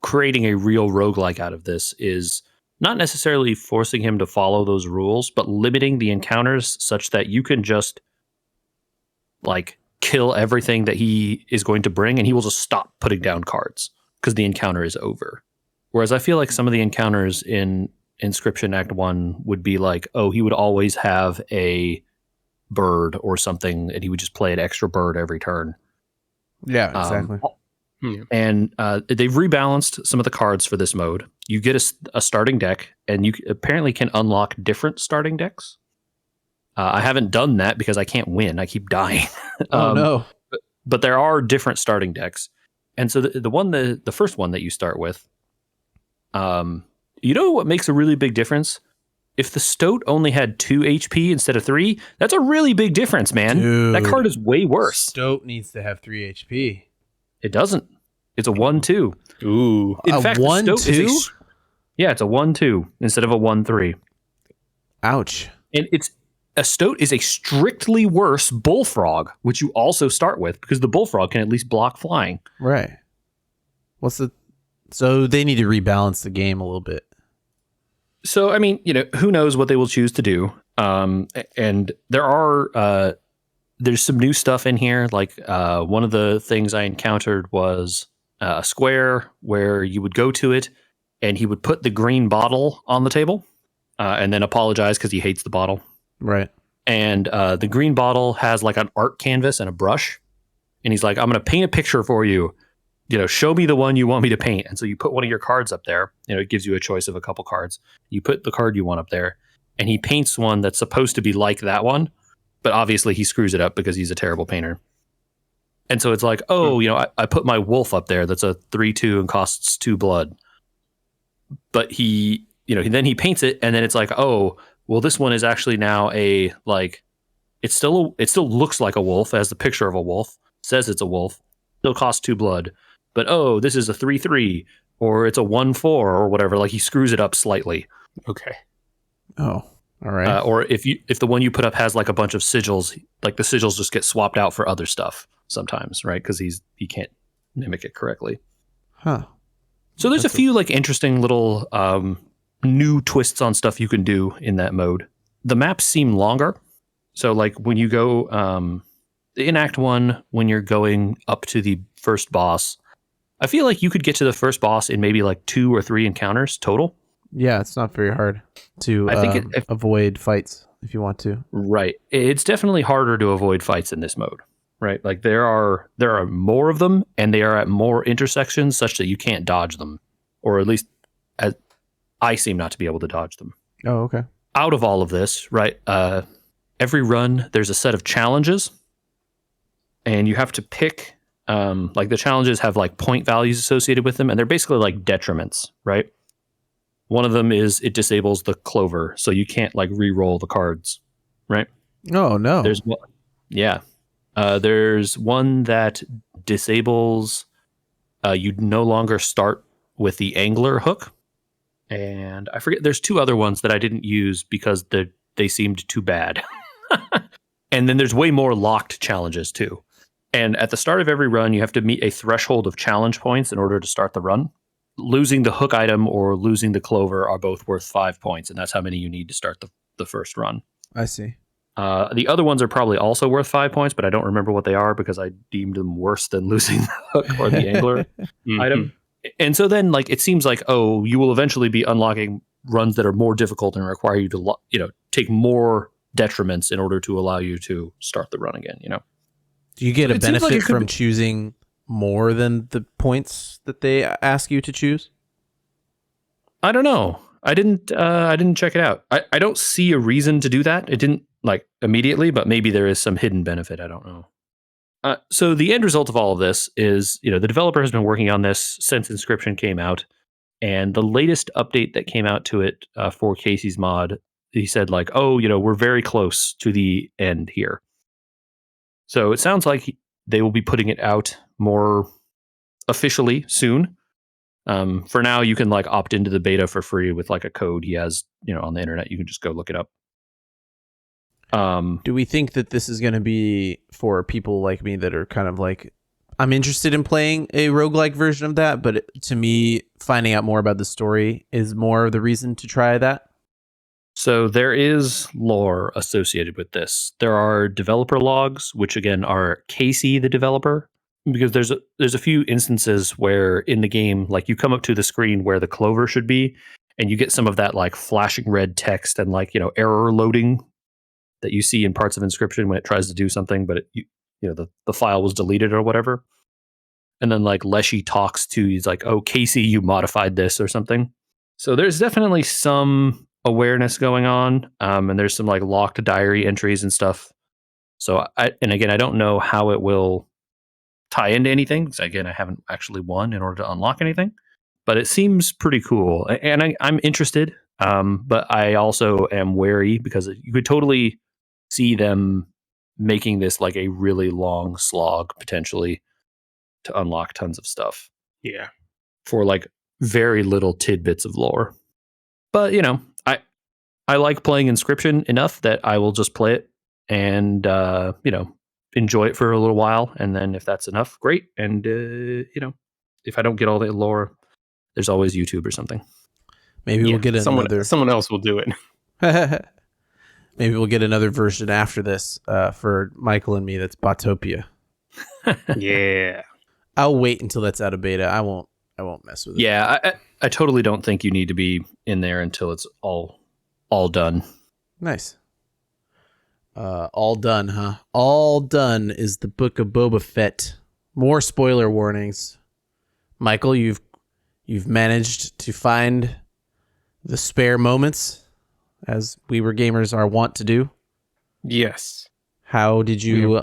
Speaker 2: creating a real roguelike out of this is not necessarily forcing him to follow those rules, but limiting the encounters such that you can just like kill everything that he is going to bring and he will just stop putting down cards because the encounter is over. Whereas I feel like some of the encounters in Inscryption Act 1 would be like, oh, he would always have a bird or something and he would just play an extra bird every turn.
Speaker 1: Yeah, exactly.
Speaker 2: And they've rebalanced some of the cards for this mode. You get a starting deck, and you apparently can unlock different starting decks. I haven't done that because I can't win. I keep dying.
Speaker 1: No.
Speaker 2: But there are different starting decks. And so the first one that you start with, you know what makes a really big difference? If the Stoat only had 2 HP instead of 3, that's a really big difference, man.
Speaker 1: Dude,
Speaker 2: that card is way worse.
Speaker 1: Stoat needs to have 3 HP.
Speaker 2: It doesn't. It's a 1/2.
Speaker 3: Ooh.
Speaker 2: In fact,
Speaker 1: 1/2?
Speaker 2: Yeah, it's a 1/2 instead of a 1/3.
Speaker 1: Ouch.
Speaker 2: And a Stoat is a strictly worse Bullfrog, which you also start with because the Bullfrog can at least block flying.
Speaker 1: Right. So they need to rebalance the game a little bit.
Speaker 2: So, I mean, who knows what they will choose to do. And there's some new stuff in here. Like one of the things I encountered was a square where you would go to it and he would put the green bottle on the table and then apologize because he hates the bottle.
Speaker 1: Right.
Speaker 2: And the green bottle has like an art canvas and a brush. And he's like, I'm going to paint a picture for you. Show me the one you want me to paint. And so you put one of your cards up there. It gives you a choice of a couple cards. You put the card you want up there and he paints one that's supposed to be like that one. But obviously he screws it up because he's a terrible painter. And so it's like, I put my wolf up there that's a 3/2 and costs 2 blood. But then he paints it and then it's like, oh, well, this one is actually now it still looks like a wolf, has the picture of a wolf, says it's a wolf, still costs 2 blood. But oh, this is a 3/3 or it's a 1/4 or whatever. Like he screws it up slightly.
Speaker 3: Okay.
Speaker 1: Oh. All right.
Speaker 2: Or if the one you put up has like a bunch of sigils, like the sigils just get swapped out for other stuff sometimes, right? Because he can't mimic it correctly.
Speaker 1: Huh.
Speaker 2: So there's a few like interesting little new twists on stuff you can do in that mode. The maps seem longer. So like when you go in Act 1, when you're going up to the first boss, I feel like you could get to the first boss in maybe like 2 or 3 encounters total.
Speaker 1: Yeah, it's not very hard to avoid fights if you want to.
Speaker 2: Right. It's definitely harder to avoid fights in this mode, right? Like there are more of them and they are at more intersections such that you can't dodge them, or at least I seem not to be able to dodge them.
Speaker 1: Oh, okay.
Speaker 2: Out of all of this, right, every run there's a set of challenges and you have to pick like the challenges have like point values associated with them and they're basically like detriments, right? One of them is it disables the clover, so you can't like re-roll the cards, right?
Speaker 1: Oh no.
Speaker 2: There's one that disables you no longer start with the angler hook, and I forget. There's 2 other ones that I didn't use because they seemed too bad. And then there's way more locked challenges too. And at the start of every run, you have to meet a threshold of challenge points in order to start the run. Losing the hook item or losing the clover are both worth 5 points, and that's how many you need to start the first run.
Speaker 1: I see.
Speaker 2: The other ones are probably also worth 5 points, but I don't remember what they are because I deemed them worse than losing the hook or the angler item. And so then, like, it seems like, oh, you will eventually be unlocking runs that are more difficult and require you to, take more detriments in order to allow you to start the run again.
Speaker 1: Do you get a benefit from choosing more than the points that they ask you to choose?
Speaker 2: I don't know. I didn't check it out. I don't see a reason to do that. It didn't like immediately, but maybe there is some hidden benefit. I don't know. So the end result of all of this is, the developer has been working on this since Inscryption came out, and the latest update that came out to it for Kaycees Mod, he said like, oh, we're very close to the end here. So it sounds like they will be putting it out more officially soon. For now, you can like opt into the beta for free with like a code he has, on the internet. You can just go look it up.
Speaker 1: Do we think that this is going to be for people like me that are kind of like, I'm interested in playing a roguelike version of that, but to me, finding out more about the story is more of the reason to try that?
Speaker 2: So there is lore associated with this. There are developer logs, which again are Casey, the developer, because there's a few instances where in the game, like you come up to the screen where the clover should be, and you get some of that like flashing red text and like, error loading that you see in parts of Inscryption when it tries to do something, but the file was deleted or whatever. And then like Leshy talks to, he's like, "Oh, Casey, you modified this," or something. So there's definitely some awareness going on, and there's some like locked diary entries and stuff. So I don't know how it will tie into anything. So again, I haven't actually won in order to unlock anything, but it seems pretty cool, and I'm interested. But I also am wary because you could totally see them making this like a really long slog potentially to unlock tons of stuff.
Speaker 3: Yeah.
Speaker 2: For like very little tidbits of lore. But I like playing Inscryption enough that I will just play it and enjoy it for a little while, and then if that's enough, great. And if I don't get all the lore, there's always YouTube or something.
Speaker 1: Maybe we'll get
Speaker 3: someone else will do it.
Speaker 1: Maybe we'll get another version after this for Michael and me. That's Botopia.
Speaker 3: Yeah.
Speaker 1: I'll wait until that's out of beta. I won't mess with it.
Speaker 2: Yeah, I totally don't think you need to be in there until it's all done.
Speaker 1: Nice. All done, huh? All done is the book of Boba Fett. More spoiler warnings. Michael, you've managed to find the spare moments, as we were gamers are wont to do.
Speaker 3: Yes.
Speaker 1: How did you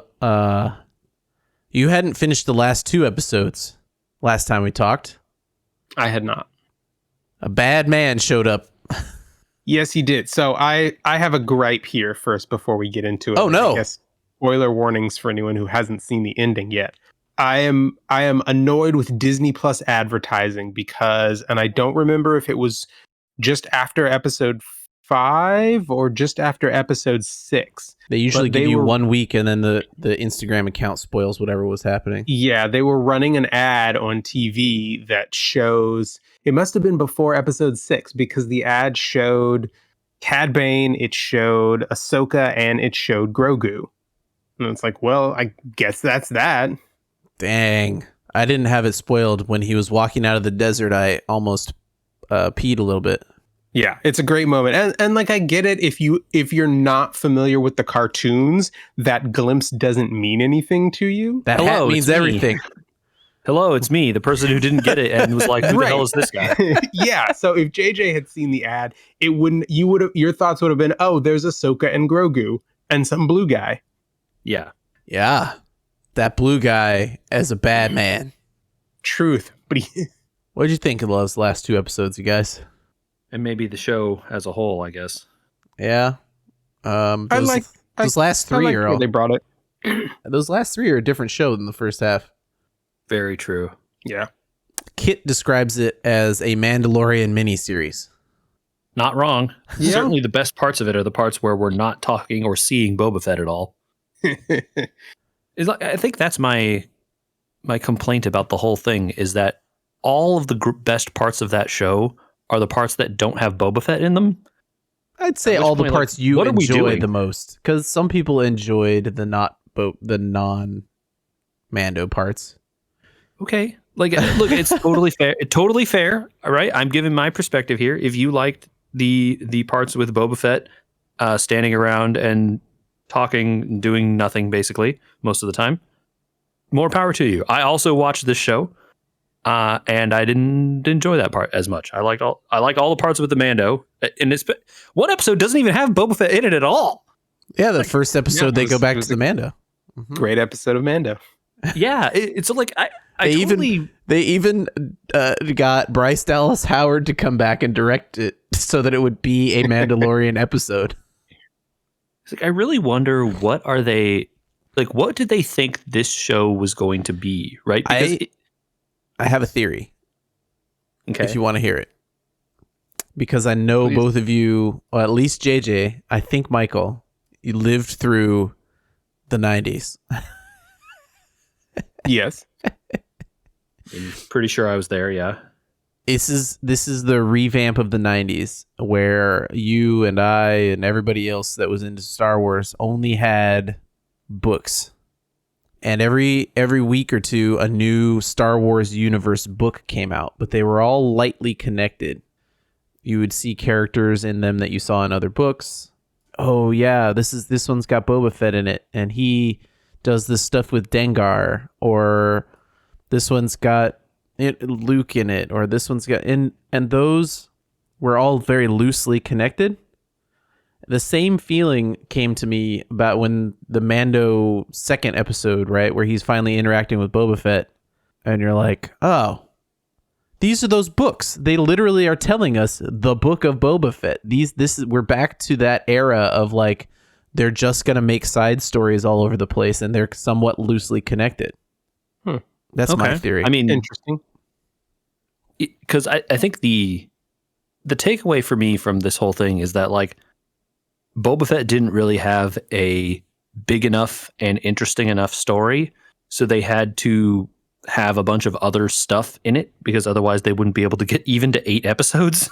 Speaker 1: you hadn't finished the last 2 episodes last time we talked?
Speaker 3: I had not.
Speaker 1: A bad man showed up.
Speaker 3: Yes, he did. So I have a gripe here first before we get into it.
Speaker 1: Oh no.
Speaker 3: I guess spoiler warnings for anyone who hasn't seen the ending yet. I am annoyed with Disney Plus advertising because, and I don't remember if it was just after episode 5 or just after episode 6.
Speaker 1: They usually give you 1 week and then the Instagram account spoils whatever was happening.
Speaker 3: Yeah, they were running an ad on TV that shows, it must have been before episode 6 because the ad showed Cad Bane, it showed Ahsoka, and it showed Grogu. And it's like, well, I guess that's that.
Speaker 1: Dang. I didn't have it spoiled. When he was walking out of the desert, I almost peed a little bit.
Speaker 3: Yeah, it's a great moment. And like I get it, if you're not familiar with the cartoons, that glimpse doesn't mean anything to you.
Speaker 1: That hat means everything.
Speaker 2: Hello, it's me, the person who didn't get it and was like, who the hell is this guy?
Speaker 3: Yeah, so if JJ had seen the ad, your thoughts would have been, oh, there's Ahsoka and Grogu and some blue guy.
Speaker 2: Yeah.
Speaker 1: Yeah. That blue guy as a bad man.
Speaker 3: Truth. But
Speaker 1: what did you think of those last 2 episodes, you guys?
Speaker 2: And maybe the show as a whole, I guess.
Speaker 1: Yeah. Those last 3 are all,
Speaker 3: they brought it.
Speaker 1: Those last 3 are a different show than the first half.
Speaker 2: Very true.
Speaker 3: Yeah.
Speaker 1: Kit describes it as a Mandalorian miniseries.
Speaker 2: Not wrong. Yeah. Certainly the best parts of it are the parts where we're not talking or seeing Boba Fett at all. I think that's my complaint about the whole thing is that all of the best parts of that show are the parts that don't have Boba Fett in them.
Speaker 1: I'd say all the parts you enjoy the most, because some people enjoyed the non-Mando parts.
Speaker 2: Okay, like look, it's totally fair. Totally fair. All right, I'm giving my perspective here. If you liked the parts with Boba Fett standing around and talking, doing nothing basically most of the time, more power to you. I also watched this show. And I didn't enjoy that part as much. I like all the parts with the Mando, and it's one episode doesn't even have Boba Fett in it at all.
Speaker 1: Yeah, the first episode they go back to the Mando.
Speaker 3: Great episode of Mando.
Speaker 2: Yeah, it's like
Speaker 1: they even got Bryce Dallas Howard to come back and direct it so that it would be a Mandalorian episode.
Speaker 2: It's like I really wonder what did they think this show was going to be, right? Because
Speaker 1: I have a theory.
Speaker 2: Okay.
Speaker 1: If you want to hear it. Because I know both of you, or at least JJ, I think Michael, you lived through the 90s.
Speaker 3: Yes.
Speaker 2: I'm pretty sure I was there. Yeah.
Speaker 1: This is the revamp of the 90s where you and I and everybody else that was into Star Wars only had books. And every week or two, a new Star Wars universe book came out, but they were all lightly connected. You would see characters in them that you saw in other books. Oh yeah, this one's got Boba Fett in it, and he does this stuff with Dengar, or this one's got Luke in it, or this one's got and those were all very loosely connected. The same feeling came to me about when the Mando second episode, right, where he's finally interacting with Boba Fett, and you're like, oh, these are those books. They literally are telling us the book of Boba Fett. We're back to that era of like they're just gonna make side stories all over the place, and they're somewhat loosely connected. That's my theory.
Speaker 2: I mean,
Speaker 3: interesting.
Speaker 2: Because I think the takeaway for me from this whole thing is that like Boba Fett didn't really have a big enough and interesting enough story, so they had to have a bunch of other stuff in it because otherwise they wouldn't be able to get even to 8 episodes.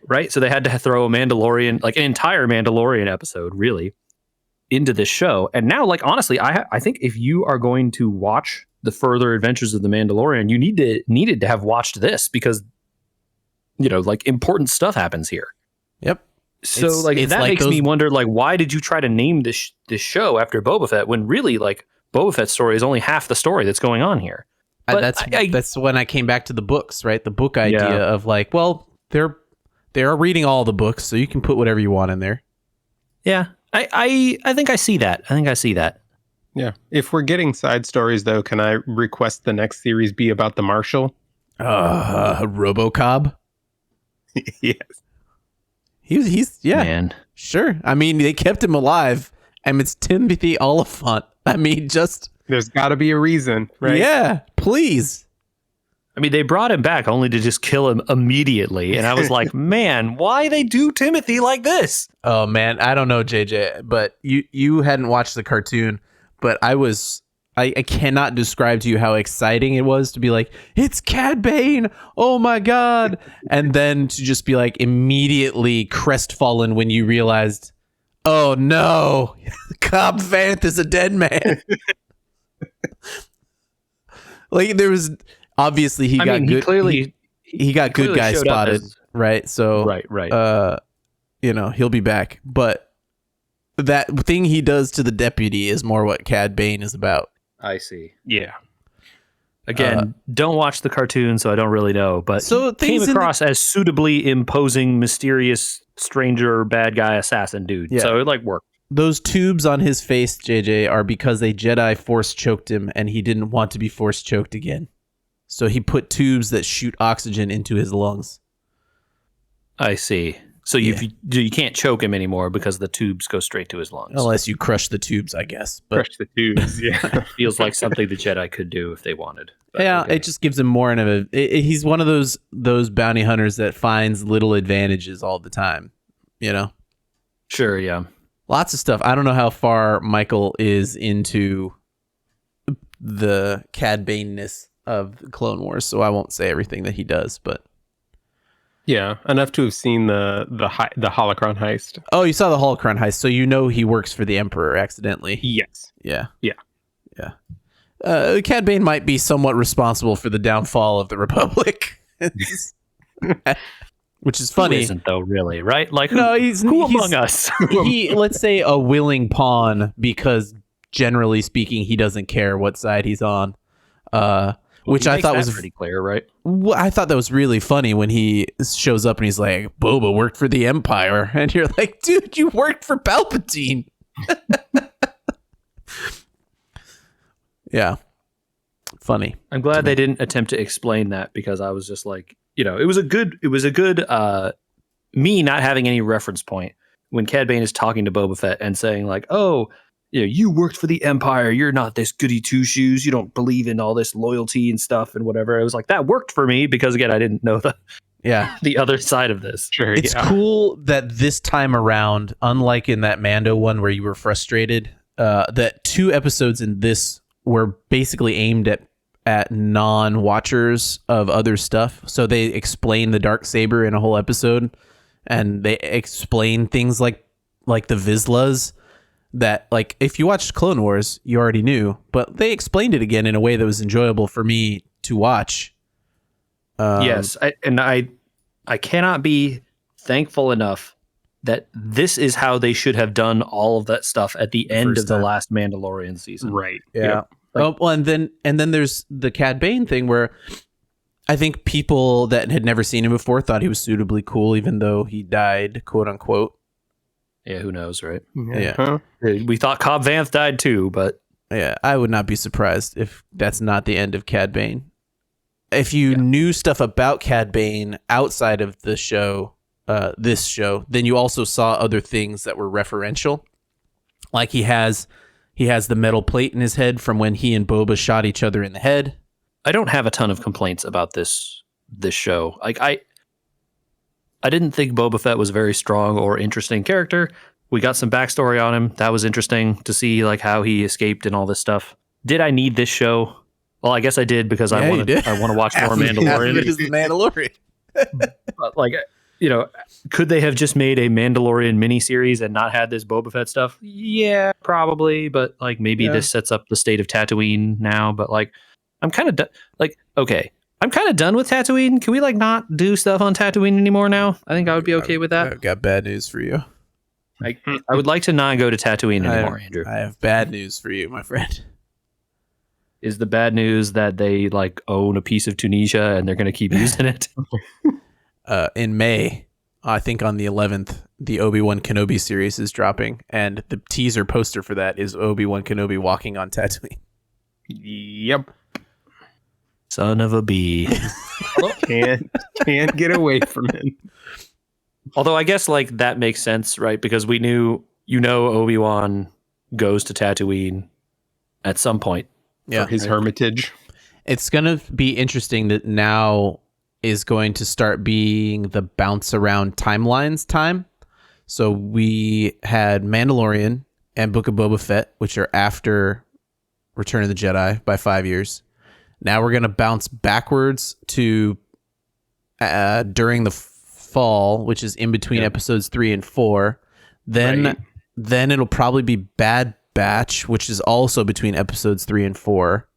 Speaker 2: Right? So they had to throw a Mandalorian, like an entire Mandalorian episode, really, into this show. And now, like, honestly, I think if you are going to watch the further adventures of the Mandalorian, you needed to have watched this because, you know, like important stuff happens here.
Speaker 1: Yep.
Speaker 2: So that makes me wonder, like, why did you try to name this show after Boba Fett when really, like, Boba Fett's story is only half the story that's going on here?
Speaker 1: That's when I came back to the books, right? The book idea of like, well, they are reading all the books, so you can put whatever you want in there.
Speaker 2: Yeah, I think I see that.
Speaker 3: Yeah. If we're getting side stories, though, can I request the next series be about the Marshal?
Speaker 1: RoboCop?
Speaker 3: Yes.
Speaker 1: He's yeah.
Speaker 2: Man.
Speaker 1: Sure. I mean, they kept him alive, and it's Timothy Oliphant. I mean, just...
Speaker 3: There's got to be a reason, right?
Speaker 1: Yeah, please.
Speaker 2: I mean, they brought him back only to just kill him immediately. And I was like, man, why they do Timothy like this?
Speaker 1: Oh, man. I don't know, JJ, but you hadn't watched the cartoon, but I cannot describe to you how exciting it was to be like, it's Cad Bane. Oh, my God. And then to just be like immediately crestfallen when you realized, oh, no, Cobb Vanth is a dead man. Like, there was... Obviously, he got good guy spotted, right? So,
Speaker 2: right.
Speaker 1: You know, he'll be back. But that thing he does to the deputy is more what Cad Bane is about.
Speaker 2: I see.
Speaker 3: Yeah.
Speaker 2: Again, don't watch the cartoon, so I don't really know. But so came across as suitably imposing, mysterious, stranger, bad guy, assassin dude. Yeah. So it like worked.
Speaker 1: Those tubes on his face, JJ, are because a Jedi force choked him, and he didn't want to be force choked again. So he put tubes that shoot oxygen into his lungs.
Speaker 2: I see. So you can't choke him anymore because the tubes go straight to his lungs.
Speaker 1: Unless you crush the tubes, I guess. But
Speaker 3: crush the tubes, yeah.
Speaker 2: Feels like something the Jedi could do if they wanted.
Speaker 1: But yeah, okay. It just gives him more of a... He's one of those bounty hunters that finds little advantages all the time, you know?
Speaker 2: Sure, yeah.
Speaker 1: Lots of stuff. I don't know how far Michael is into the Cad Bane-ness of Clone Wars, so I won't say everything that he does, but
Speaker 3: yeah, enough to have seen the holocron heist.
Speaker 1: Oh, you saw the holocron heist, so you know he works for the Emperor accidentally.
Speaker 3: Yes.
Speaker 1: Yeah. Cad Bane might be somewhat responsible for the downfall of the Republic, which is funny.
Speaker 2: Who isn't though, really, right? Like,
Speaker 1: no,
Speaker 2: who among us?
Speaker 1: Let's say a willing pawn, because generally speaking, he doesn't care what side he's on. Which I thought was
Speaker 2: pretty clear, right?
Speaker 1: I thought that was really funny when he shows up and he's like, Boba worked for the Empire. And you're like, dude, you worked for Palpatine. Yeah. Funny.
Speaker 2: I'm glad they didn't attempt to explain that, because I was just like, you know, it was a good me not having any reference point when Cad Bane is talking to Boba Fett and saying like, oh, you know, you worked for the Empire. You're not this goody two shoes. You don't believe in all this loyalty and stuff and whatever. I was like, that worked for me because, again, I didn't know
Speaker 1: Yeah.
Speaker 2: the other side of this.
Speaker 3: Sure,
Speaker 1: It's cool that this time around, unlike in that Mando one where you were frustrated, that 2 episodes in this were basically aimed at non-watchers of other stuff. So they explain the Darksaber in a whole episode, and they explain things like the Vizslas that, like, if you watched Clone Wars, you already knew, but they explained it again in a way that was enjoyable for me to watch.
Speaker 2: Yes, I cannot be thankful enough that this is how they should have done all of that stuff at the end of the last Mandalorian season.
Speaker 3: Right.
Speaker 1: Yeah. Well, and then there's the Cad Bane thing where I think people that had never seen him before thought he was suitably cool, even though he died, quote unquote.
Speaker 2: Yeah, who knows, right?
Speaker 1: Yeah.
Speaker 3: Huh?
Speaker 2: We thought Cobb Vanth died too, but
Speaker 1: Yeah, I would not be surprised if that's not the end of Cad Bane. If you knew stuff about Cad Bane outside of the show, this show, then you also saw other things that were referential. Like he has the metal plate in his head from when he and Boba shot each other in the head.
Speaker 2: I don't have a ton of complaints about this show. Like I didn't think Boba Fett was a very strong or interesting character. We got some backstory on him. That was interesting to see, like how he escaped and all this stuff. Did I need this show? Well, I guess I did because I want to watch more Mandalorian.
Speaker 1: It is the Mandalorian.
Speaker 2: But, like, you know, could they have just made a Mandalorian miniseries and not had this Boba Fett stuff? Yeah, probably. But like maybe this sets up the state of Tatooine now. But like, I'm kind of I'm kind of done with Tatooine. Can we like not do stuff on Tatooine anymore now? I think I would be okay with that.
Speaker 1: I've got bad news for you.
Speaker 2: I would like to not go to Tatooine anymore, Andrew.
Speaker 1: I have bad news for you, my friend.
Speaker 2: Is the bad news that they like own a piece of Tunisia and they're going to keep using it?
Speaker 1: In May, I think on the 11th, the Obi-Wan Kenobi series is dropping, and the teaser poster for that is Obi-Wan Kenobi walking on Tatooine.
Speaker 3: Yep.
Speaker 2: Son of a bee.
Speaker 3: Can't get away from him.
Speaker 2: Although I guess like that makes sense, right? Because we knew, Obi-Wan goes to Tatooine at some point.
Speaker 3: For his hermitage.
Speaker 1: It's going to be interesting that now is going to start being the bounce around timelines time. So we had Mandalorian and Book of Boba Fett, which are after Return of the Jedi by 5 years. Now we're going to bounce backwards to during the fall, which is in between episodes 3 and 4. Then it'll probably be Bad Batch, which is also between episodes 3 and 4.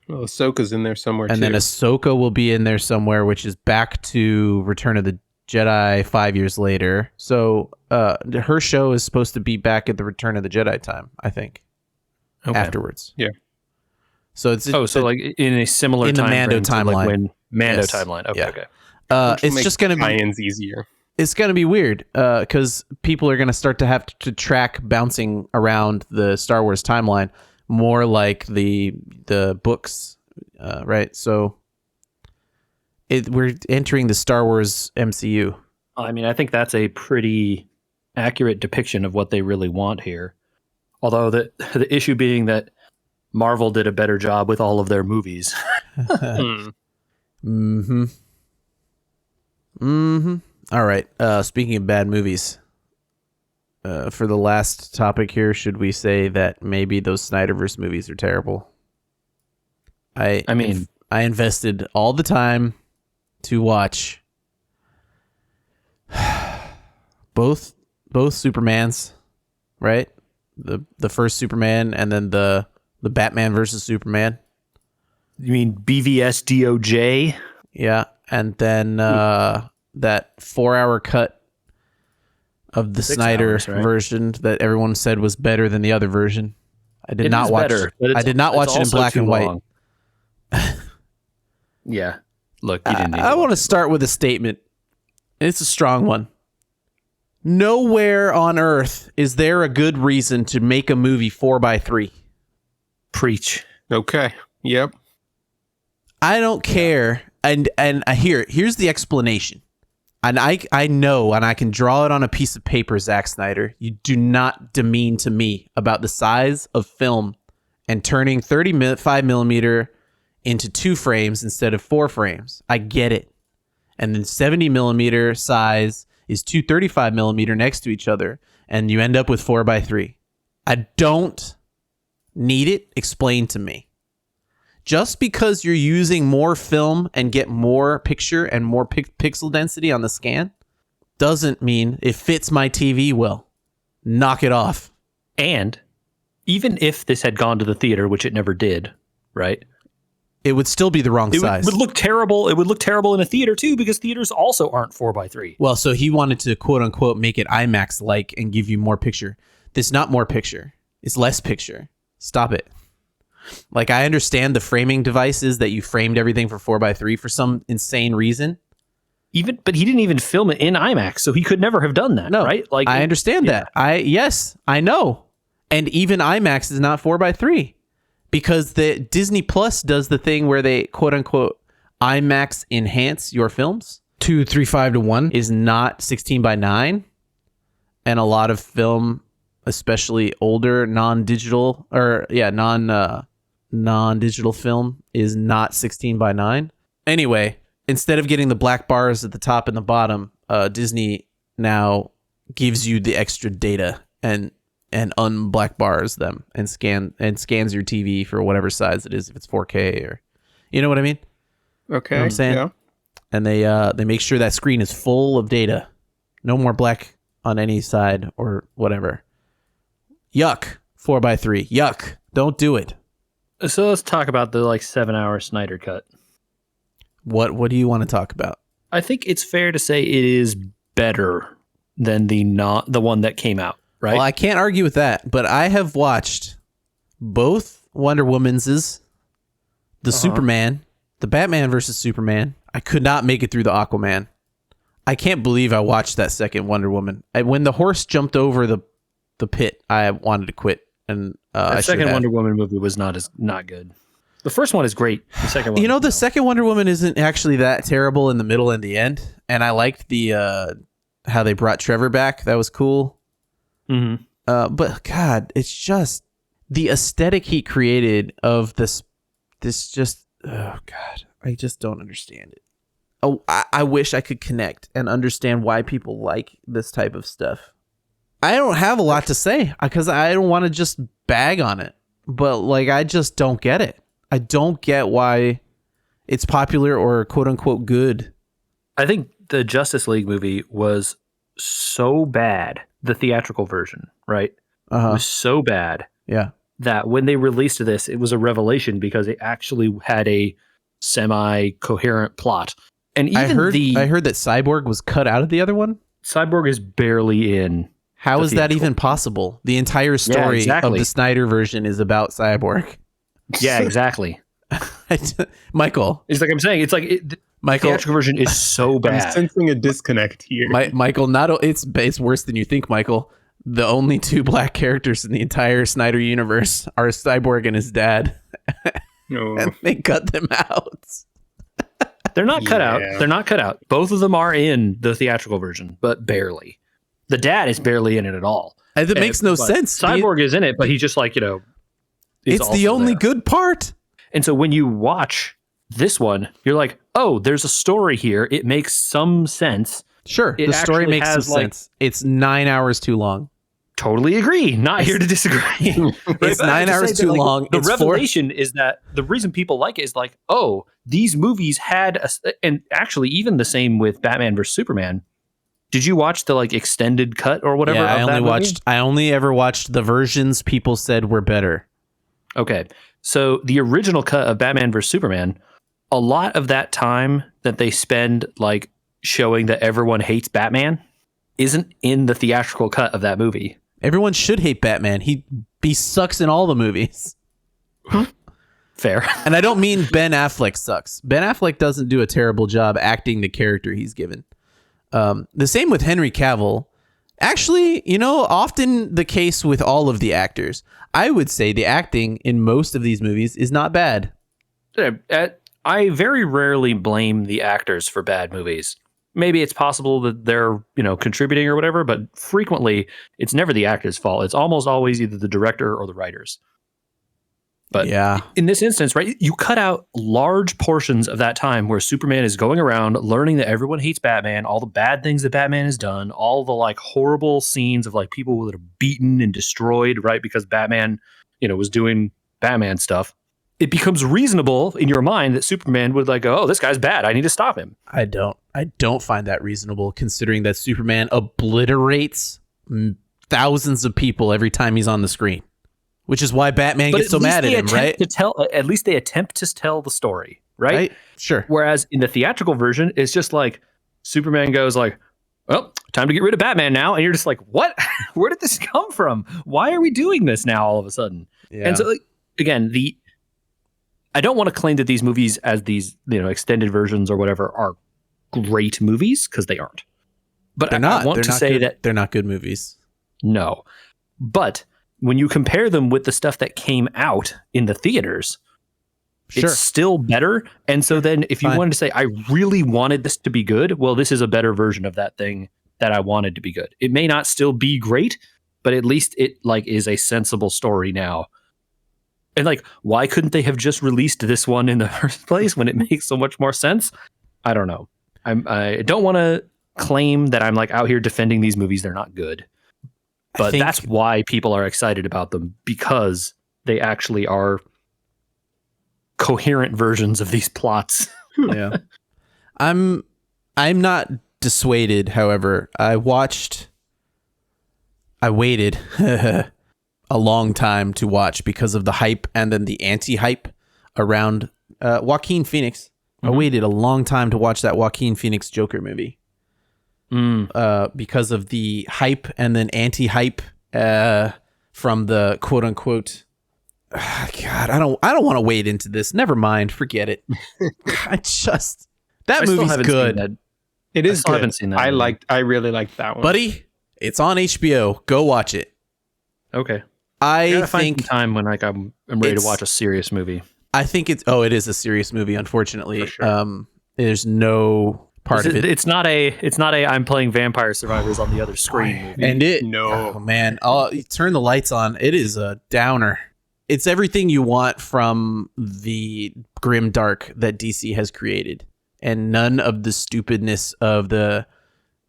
Speaker 3: Well, Ahsoka's in there somewhere too.
Speaker 1: And then Ahsoka will be in there somewhere, which is back to Return of the Jedi 5 years later. So her show is supposed to be back at the Return of the Jedi time, I think.
Speaker 2: Okay.
Speaker 1: Afterwards.
Speaker 3: Yeah.
Speaker 1: So it's
Speaker 2: like in a similar
Speaker 1: in the
Speaker 2: time
Speaker 1: Mando
Speaker 2: frame to,
Speaker 1: timeline.
Speaker 2: like, when Mando
Speaker 1: Yes.
Speaker 2: timeline. Okay,
Speaker 1: Yeah.
Speaker 2: okay.
Speaker 1: It's just going to be
Speaker 3: tie-ins easier.
Speaker 1: It's going to be weird because people are going to start to have to track bouncing around the Star Wars timeline more like the books, right? So we're entering the Star Wars MCU.
Speaker 2: I mean, I think that's a pretty accurate depiction of what they really want here. Although the issue being that Marvel did a better job with all of their movies.
Speaker 1: Mm-hmm. Mm-hmm. All right. Speaking of bad movies, for the last topic here, should we say that maybe those Snyderverse movies are terrible? I mean, I invested all the time to watch both Supermans, right? The first Superman and then the Batman versus Superman.
Speaker 2: You mean BVS DOJ?
Speaker 1: Yeah, and then that 4-hour cut of the
Speaker 2: 6
Speaker 1: Snyder
Speaker 2: hours, right?
Speaker 1: version that everyone said was better than the other version. I did not watch. I did not watch it in black and white.
Speaker 2: Yeah, look, you didn't.
Speaker 1: I want to start with a statement. It's a strong one. Nowhere on Earth is there a good reason to make a movie 4x3.
Speaker 2: Preach.
Speaker 3: Okay. Yep.
Speaker 1: I don't care. And here's the explanation. And I know, and I can draw it on a piece of paper, Zack Snyder. You do not demean to me about the size of film and turning 35 millimeter into 2 frames instead of 4 frames. I get it. and then 70 millimeter size is two 35 millimeter next to each other, and you end up with 4:3. I don't need it explained to me. Just because you're using more film and get more picture and more pixel density on the scan doesn't mean it fits my TV well. Knock it off.
Speaker 2: And even if this had gone to the theater, which it never did, right?
Speaker 1: It would still be the wrong size.
Speaker 2: It would look terrible. It would look terrible in a theater too, because theaters also aren't 4:3.
Speaker 1: Well, so he wanted to quote unquote make it IMAX-like and give you more picture. This is not more picture. It's less picture. Stop it. Like, I understand the framing device is that you framed everything for 4:3 for some insane reason.
Speaker 2: But he didn't even film it in IMAX, so he could never have done that. No, right? Like,
Speaker 1: I understand that. Yes, I know. And even IMAX is not 4:3 because the Disney Plus does the thing where they quote unquote IMAX enhance your films. 2:3:5:1 is not 16:9, and a lot of film, especially older non-digital non-digital film, is not 16:9. Anyway, instead of getting the black bars at the top and the bottom, Disney now gives you the extra data and unblack bars them and scans your TV for whatever size it is, if it's 4K or, you know what I mean?
Speaker 3: Okay.
Speaker 1: You know what I'm saying? Yeah. And they make sure that screen is full of data. No more black on any side or whatever. Yuck. 4:3. Yuck. Don't do it.
Speaker 2: So let's talk about the 7-hour Snyder cut.
Speaker 1: What do you want to talk about?
Speaker 2: I think it's fair to say it is better than the one that came out, right?
Speaker 1: Well, I can't argue with that, but I have watched both Wonder Woman's, the Superman, the Batman versus Superman. I could not make it through the Aquaman. I can't believe I watched that second Wonder Woman. When the horse jumped over the pit, I wanted to quit. And
Speaker 2: the second Wonder Woman movie was not good. The first one is great. The second one,
Speaker 1: the second Wonder Woman isn't actually that terrible in the middle and the end. And I liked the how they brought Trevor back. That was cool.
Speaker 2: Mm-hmm.
Speaker 1: But God, it's just the aesthetic he created of this just, oh God, I just don't understand it. Oh, I wish I could connect and understand why people like this type of stuff. I don't have a lot to say because I don't want to just bag on it, but I just don't get it. I don't get why it's popular or quote unquote good.
Speaker 2: I think the Justice League movie was so bad, the theatrical version, right? It was so bad.
Speaker 1: Yeah.
Speaker 2: That when they released this, it was a revelation because it actually had a semi-coherent plot. And even
Speaker 1: I heard that Cyborg was cut out of the other one.
Speaker 2: Cyborg is barely in.
Speaker 1: How is that even possible? The entire story of the Snyder version is about Cyborg.
Speaker 2: Yeah, exactly.
Speaker 1: Michael.
Speaker 2: It's like I'm saying. It's Michael, the theatrical version is so bad.
Speaker 3: I'm sensing a disconnect here.
Speaker 1: Michael, it's worse than you think, Michael. The only two black characters in the entire Snyder universe are Cyborg and his dad.
Speaker 3: No.
Speaker 1: And they cut them out.
Speaker 2: They're not cut out. They're not cut out. Both of them are in the theatrical version, but barely. The dad is barely in it at all.
Speaker 1: It makes no sense.
Speaker 2: Cyborg is in it, but he's just
Speaker 1: it's the only good part.
Speaker 2: And so when you watch this one, you're like, oh, there's a story here. It makes some sense.
Speaker 1: Sure, the story makes some sense. It's 9 hours too long.
Speaker 2: Totally agree. Not here to disagree.
Speaker 1: It's 9 hours too long.
Speaker 2: The revelation is that the reason people like it is oh, these movies had and actually even the same with Batman versus Superman. Did you watch the extended cut or whatever?
Speaker 1: Yeah, I only ever watched the versions people said were better.
Speaker 2: Okay. So the original cut of Batman vs. Superman, a lot of that time that they spend showing that everyone hates Batman isn't in the theatrical cut of that movie.
Speaker 1: Everyone should hate Batman. He sucks in all the movies.
Speaker 2: Fair.
Speaker 1: And I don't mean Ben Affleck sucks. Ben Affleck doesn't do a terrible job acting the character he's given. The same with Henry Cavill. Actually, often the case with all of the actors. I would say the acting in most of these movies is not bad.
Speaker 2: I very rarely blame the actors for bad movies. Maybe it's possible that they're, contributing or whatever, but frequently it's never the actor's fault. It's almost always either the director or the writers. But in this instance, right, you cut out large portions of that time where Superman is going around learning that everyone hates Batman, all the bad things that Batman has done, all the like horrible scenes of like people that are beaten and destroyed, right, because Batman, was doing Batman stuff. It becomes reasonable in your mind that Superman would like go, oh, this guy's bad, I need to stop him.
Speaker 1: I don't find that reasonable, considering that Superman obliterates thousands of people every time he's on the screen. Which is why Batman gets so mad at him, right?
Speaker 2: At least they attempt to tell the story, right?
Speaker 1: Sure.
Speaker 2: Whereas in the theatrical version, it's just like Superman goes like, well, time to get rid of Batman now. And you're just like, what? Where did this come from? Why are we doing this now all of a sudden? Yeah. And so, like, again, I don't want to claim that these movies as these, extended versions or whatever are great movies, because they aren't. But
Speaker 1: they're not.
Speaker 2: I want to say that
Speaker 1: they're not good movies.
Speaker 2: No. But when you compare them with the stuff that came out in the theaters, it's still better. And so then if you wanted to say, I really wanted this to be good, well, this is a better version of that thing that I wanted to be good. It may not still be great, but at least it like is a sensible story now. And like, why couldn't they have just released this one in the first place when it makes so much more sense? I don't know. I don't want to claim that I'm like out here defending these movies. They're not good. But that's why people are excited about them, because they actually are coherent versions of these plots.
Speaker 1: Yeah. I'm not dissuaded, however. I waited a long time to watch because of the hype and then the anti-hype around Joaquin Phoenix. Mm-hmm. I waited a long time to watch that Joaquin Phoenix Joker movie. Because of the hype and then anti-hype from the quote unquote. God, I don't want to wade into this. Never mind, forget it. That movie's good.
Speaker 3: It is good.
Speaker 2: I haven't seen that.
Speaker 3: I really liked that one,
Speaker 1: buddy. It's on HBO. Go watch it.
Speaker 2: Okay.
Speaker 1: I
Speaker 2: think some time when like I'm ready to watch a serious movie.
Speaker 1: I think it is a serious movie. Unfortunately, sure. There's no part of it.
Speaker 2: It's not a I'm playing Vampire Survivors on the other screen movie.
Speaker 1: And oh man, turn the lights on. It is a downer. It's everything you want from the grim dark that DC has created, and none of the stupidness of the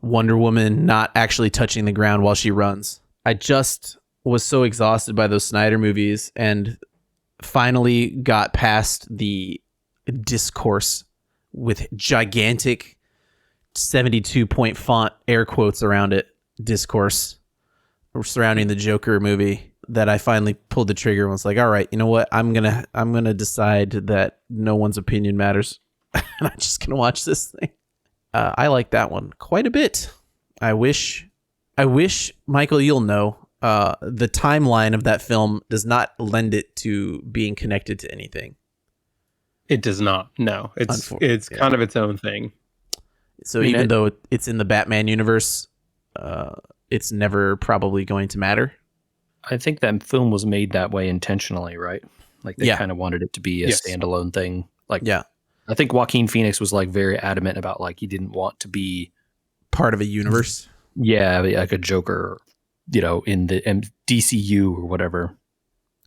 Speaker 1: Wonder Woman not actually touching the ground while she runs. I just was so exhausted by those Snyder movies, and finally got past the discourse with gigantic 72-point font air quotes around it discourse surrounding the Joker movie, that I finally pulled the trigger and was like, all right, you know what, I'm gonna decide that no one's opinion matters and I'm just gonna watch this thing. I like that one quite a bit. I wish Michael, you'll know, the timeline of that film does not lend it to being connected to anything.
Speaker 3: It does not. No, it's kind of its own thing.
Speaker 1: So even though it's in the Batman universe, it's never probably going to matter.
Speaker 2: I think that film was made that way intentionally, right? Like they kind of wanted it to be a standalone thing. Like, I think Joaquin Phoenix was like very adamant about like he didn't want to be
Speaker 1: part of a universe.
Speaker 2: Yeah, like a Joker, in the DCU or whatever.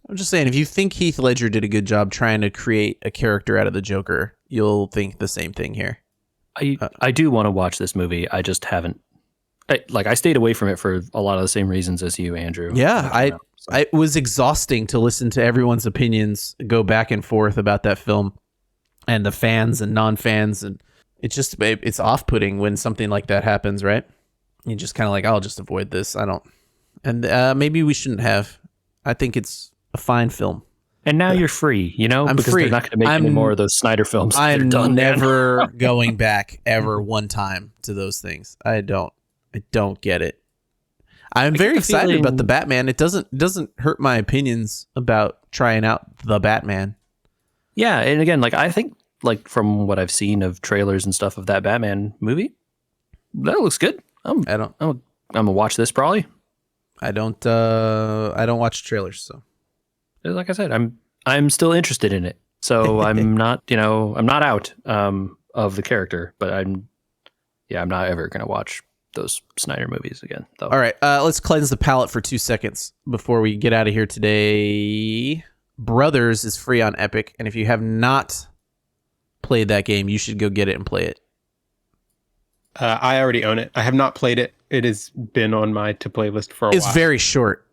Speaker 1: I'm just saying, if you think Heath Ledger did a good job trying to create a character out of the Joker, you'll think the same thing here.
Speaker 2: I do want to watch this movie. I just haven't. I stayed away from it for a lot of the same reasons as you, Andrew.
Speaker 1: Yeah, it was exhausting to listen to everyone's opinions go back and forth about that film, and the fans and non-fans, and it's off-putting when something like that happens, right? You just kind of like, I'll just avoid this. I don't, and maybe we shouldn't have. I think it's a fine film. And
Speaker 2: now you're free, I'm because free. They're not going to make any more of those Snyder films.
Speaker 1: I'm never going back ever one time to those things. I don't get it. I'm very excited about the Batman. It doesn't hurt my opinions about trying out the Batman.
Speaker 2: Yeah, and again, like I think, like from what I've seen of trailers and stuff of that Batman movie, that looks good. I'm gonna watch this probably.
Speaker 1: I don't watch trailers, so
Speaker 2: like I said, I'm still interested in it. So I'm not, I'm not out of the character, but I'm not ever gonna watch those Snyder movies again, though.
Speaker 1: All right, let's cleanse the palate for 2 seconds before we get out of here today. Brothers is free on Epic, and if you have not played that game, you should go get it and play it.
Speaker 3: I already own it. I have not played it. It has been on my to play list for a while.
Speaker 1: It's very short.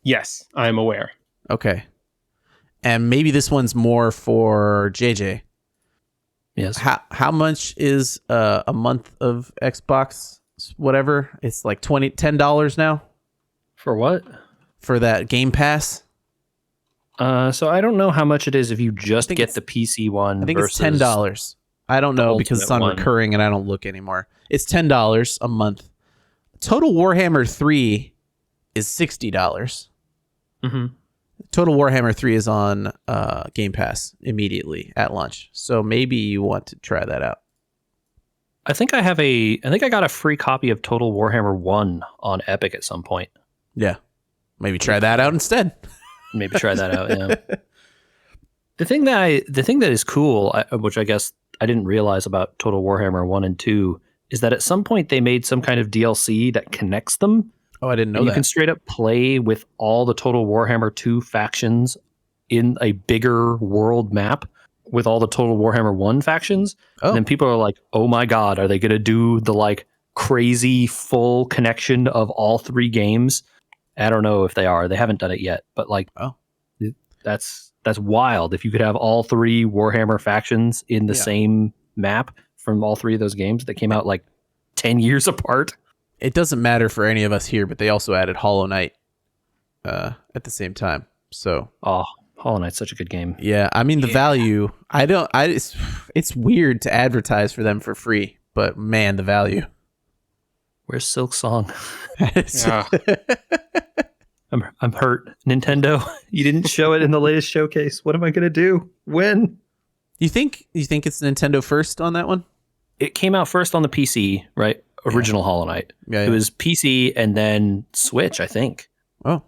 Speaker 3: Yes, I am aware.
Speaker 1: Okay. And maybe this one's more for JJ.
Speaker 2: Yes.
Speaker 1: How much is a month of Xbox? Whatever. It's like $10 now.
Speaker 2: For what?
Speaker 1: For that Game Pass.
Speaker 2: So I don't know how much it is if you just get the PC one.
Speaker 1: I think it's $10. I don't know because it's on recurring and I don't look anymore. It's $10 a month. Total Warhammer 3 is $60.
Speaker 2: Mm-hmm.
Speaker 1: Total Warhammer 3 is on Game Pass immediately at launch. So maybe you want to try that out.
Speaker 2: I think I got a free copy of Total Warhammer 1 on Epic at some point.
Speaker 1: Yeah. Maybe try that out instead.
Speaker 2: Maybe try that out, yeah. The thing that is cool, which I guess I didn't realize about Total Warhammer 1 and 2, is that at some point they made some kind of DLC that connects them.
Speaker 1: Oh, I didn't know that.
Speaker 2: You can straight up play with all the Total Warhammer 2 factions in a bigger world map with all the Total Warhammer 1 factions.
Speaker 1: Oh.
Speaker 2: And then people are like, oh my God, are they going to do the like crazy full connection of all three games? I don't know if they are. They haven't done it yet. But like, that's wild. If you could have all three Warhammer factions in the same map from all three of those games that came out like 10 years apart.
Speaker 1: It doesn't matter for any of us here, but they also added Hollow Knight at the same time. So,
Speaker 2: Hollow Knight's such a good game.
Speaker 1: Yeah, I mean the value. It's weird to advertise for them for free, but man, the value.
Speaker 2: Where's Silk Song?
Speaker 3: Yeah.
Speaker 2: I'm hurt. Nintendo, you didn't show it in the latest showcase. What am I gonna do? When?
Speaker 1: You think it's Nintendo first on that one?
Speaker 2: It came out first on the PC, right? Original Hollow Knight.
Speaker 1: Yeah.
Speaker 2: It was PC and then Switch, I think.
Speaker 1: Oh.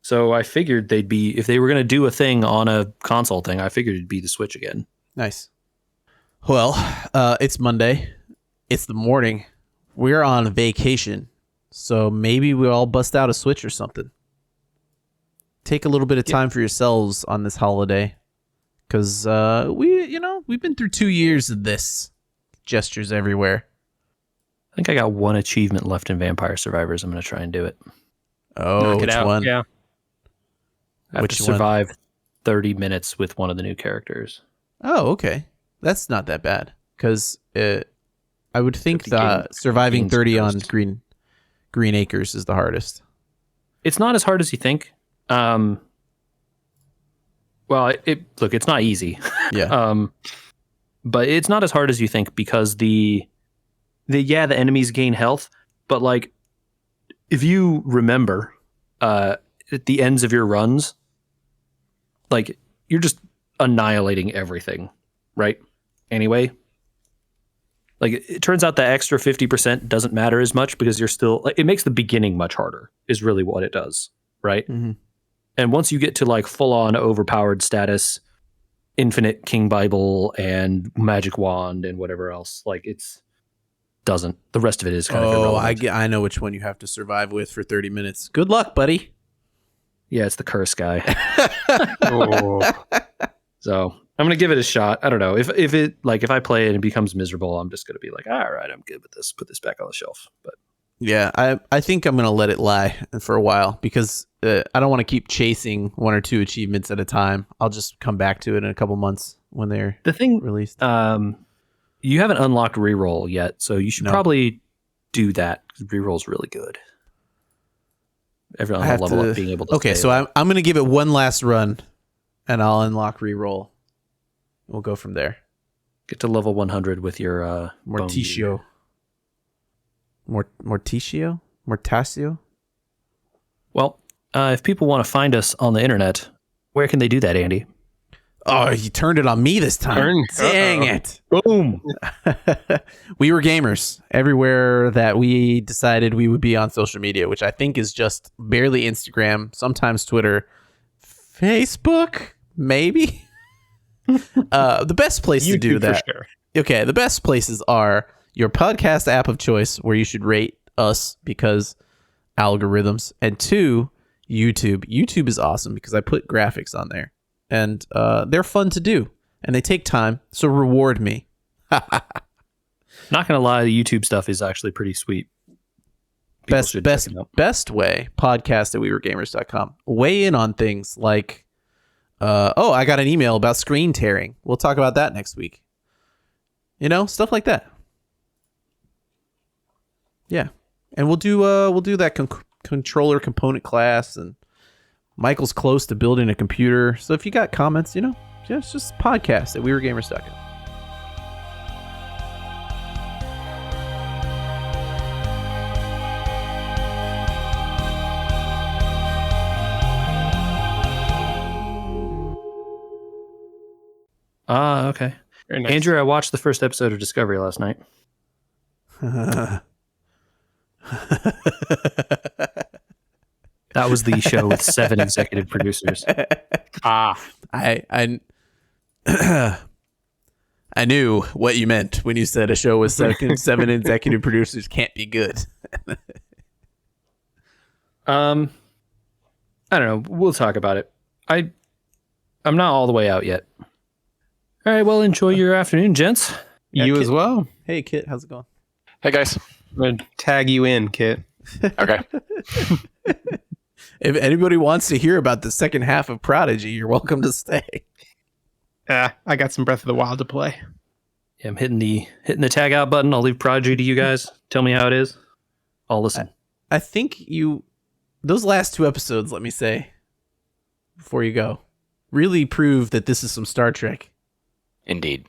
Speaker 2: So I figured they'd be, if they were going to do a thing on a console thing, I figured it'd be the Switch again.
Speaker 1: Nice. Well, it's Monday. It's the morning. We're on vacation. So maybe we'll all bust out a Switch or something. Take a little bit of time for yourselves on this holiday. Because we've been through 2 years of this. Gestures everywhere.
Speaker 2: I think I got one achievement left in Vampire Survivors. I'm going to try and do it.
Speaker 1: Oh, which one?
Speaker 3: Yeah.
Speaker 2: I have to survive 30 minutes with one of the new characters.
Speaker 1: Oh, okay. That's not that bad. Because I would think that surviving 30 on Green Acres is the hardest.
Speaker 2: It's not as hard as you think. Well, it's not easy.
Speaker 1: Yeah.
Speaker 2: But it's not as hard as you think because the enemies gain health, but like if you remember at the ends of your runs, like you're just annihilating everything, right? Anyway, like it turns out that extra 50% doesn't matter as much because you're still like, it makes the beginning much harder is really what it does, right?
Speaker 1: Mm-hmm.
Speaker 2: And once you get to like full on overpowered status, infinite King Bible and magic wand and whatever else, like doesn't. The rest of it is kind of irrelevant.
Speaker 1: I know which one you have to survive with for 30 minutes. Good luck, buddy.
Speaker 2: Yeah, it's the curse guy. So I'm gonna give it a shot. I don't know if I play it and it becomes miserable, I'm just gonna be like, all right, I'm good with this. Put this back on the shelf. But
Speaker 1: yeah, I think I'm gonna let it lie for a while because I don't want to keep chasing one or two achievements at a time. I'll just come back to it in a couple months when they're released.
Speaker 2: You haven't unlocked reroll yet, so you should probably do that. Reroll's really good. Everyone will level up being able to.
Speaker 1: Okay, so I'm going to give it one last run, and I'll unlock reroll. We'll go from there.
Speaker 2: Get to level 100 with your
Speaker 1: Morticio. Mortasio?
Speaker 2: Well, if people want to find us on the internet, where can they do that, Andy?
Speaker 1: Oh, you turned it on me this time. Dang it.
Speaker 2: Boom.
Speaker 1: We were gamers everywhere that we decided we would be on social media, which I think is just barely Instagram, sometimes Twitter, Facebook, maybe. The best place to do that. Sure. Okay, the best places are your podcast app of choice where you should rate us because algorithms. And 2, YouTube. YouTube is awesome because I put graphics on there, and they're fun to do, and they take time. So reward me.
Speaker 2: Not gonna lie, the YouTube stuff is actually pretty sweet.
Speaker 1: Best way, podcast at wewergamers.com. Weigh in on things like, I got an email about screen tearing. We'll talk about that next week. Stuff like that. Yeah, and we'll do that controller component class, and Michael's close to building a computer. So if you got comments, just podcast at wewergamers.com.
Speaker 2: Okay.
Speaker 3: Very nice.
Speaker 2: Andrew, I watched the first episode of Discovery last night. That was the show with 7 executive producers.
Speaker 1: I knew what you meant when you said a show with 7 executive producers can't be good.
Speaker 2: I don't know. We'll talk about it. I'm not all the way out yet. All right. Well, enjoy your afternoon, gents.
Speaker 3: You
Speaker 1: Kit.
Speaker 3: as well.
Speaker 1: Hey, Kit, how's it going?
Speaker 4: Hey guys.
Speaker 3: I'm going to tag you in, Kit.
Speaker 4: Okay.
Speaker 1: If anybody wants to hear about the second half of Prodigy, you're welcome to stay.
Speaker 3: I got some Breath of the Wild to play.
Speaker 2: Yeah, I'm hitting the tag out button. I'll leave Prodigy to you guys. Tell me how it is. I'll listen.
Speaker 1: I think those last 2 episodes, let me say, before you go, really prove that this is some Star Trek.
Speaker 4: Indeed.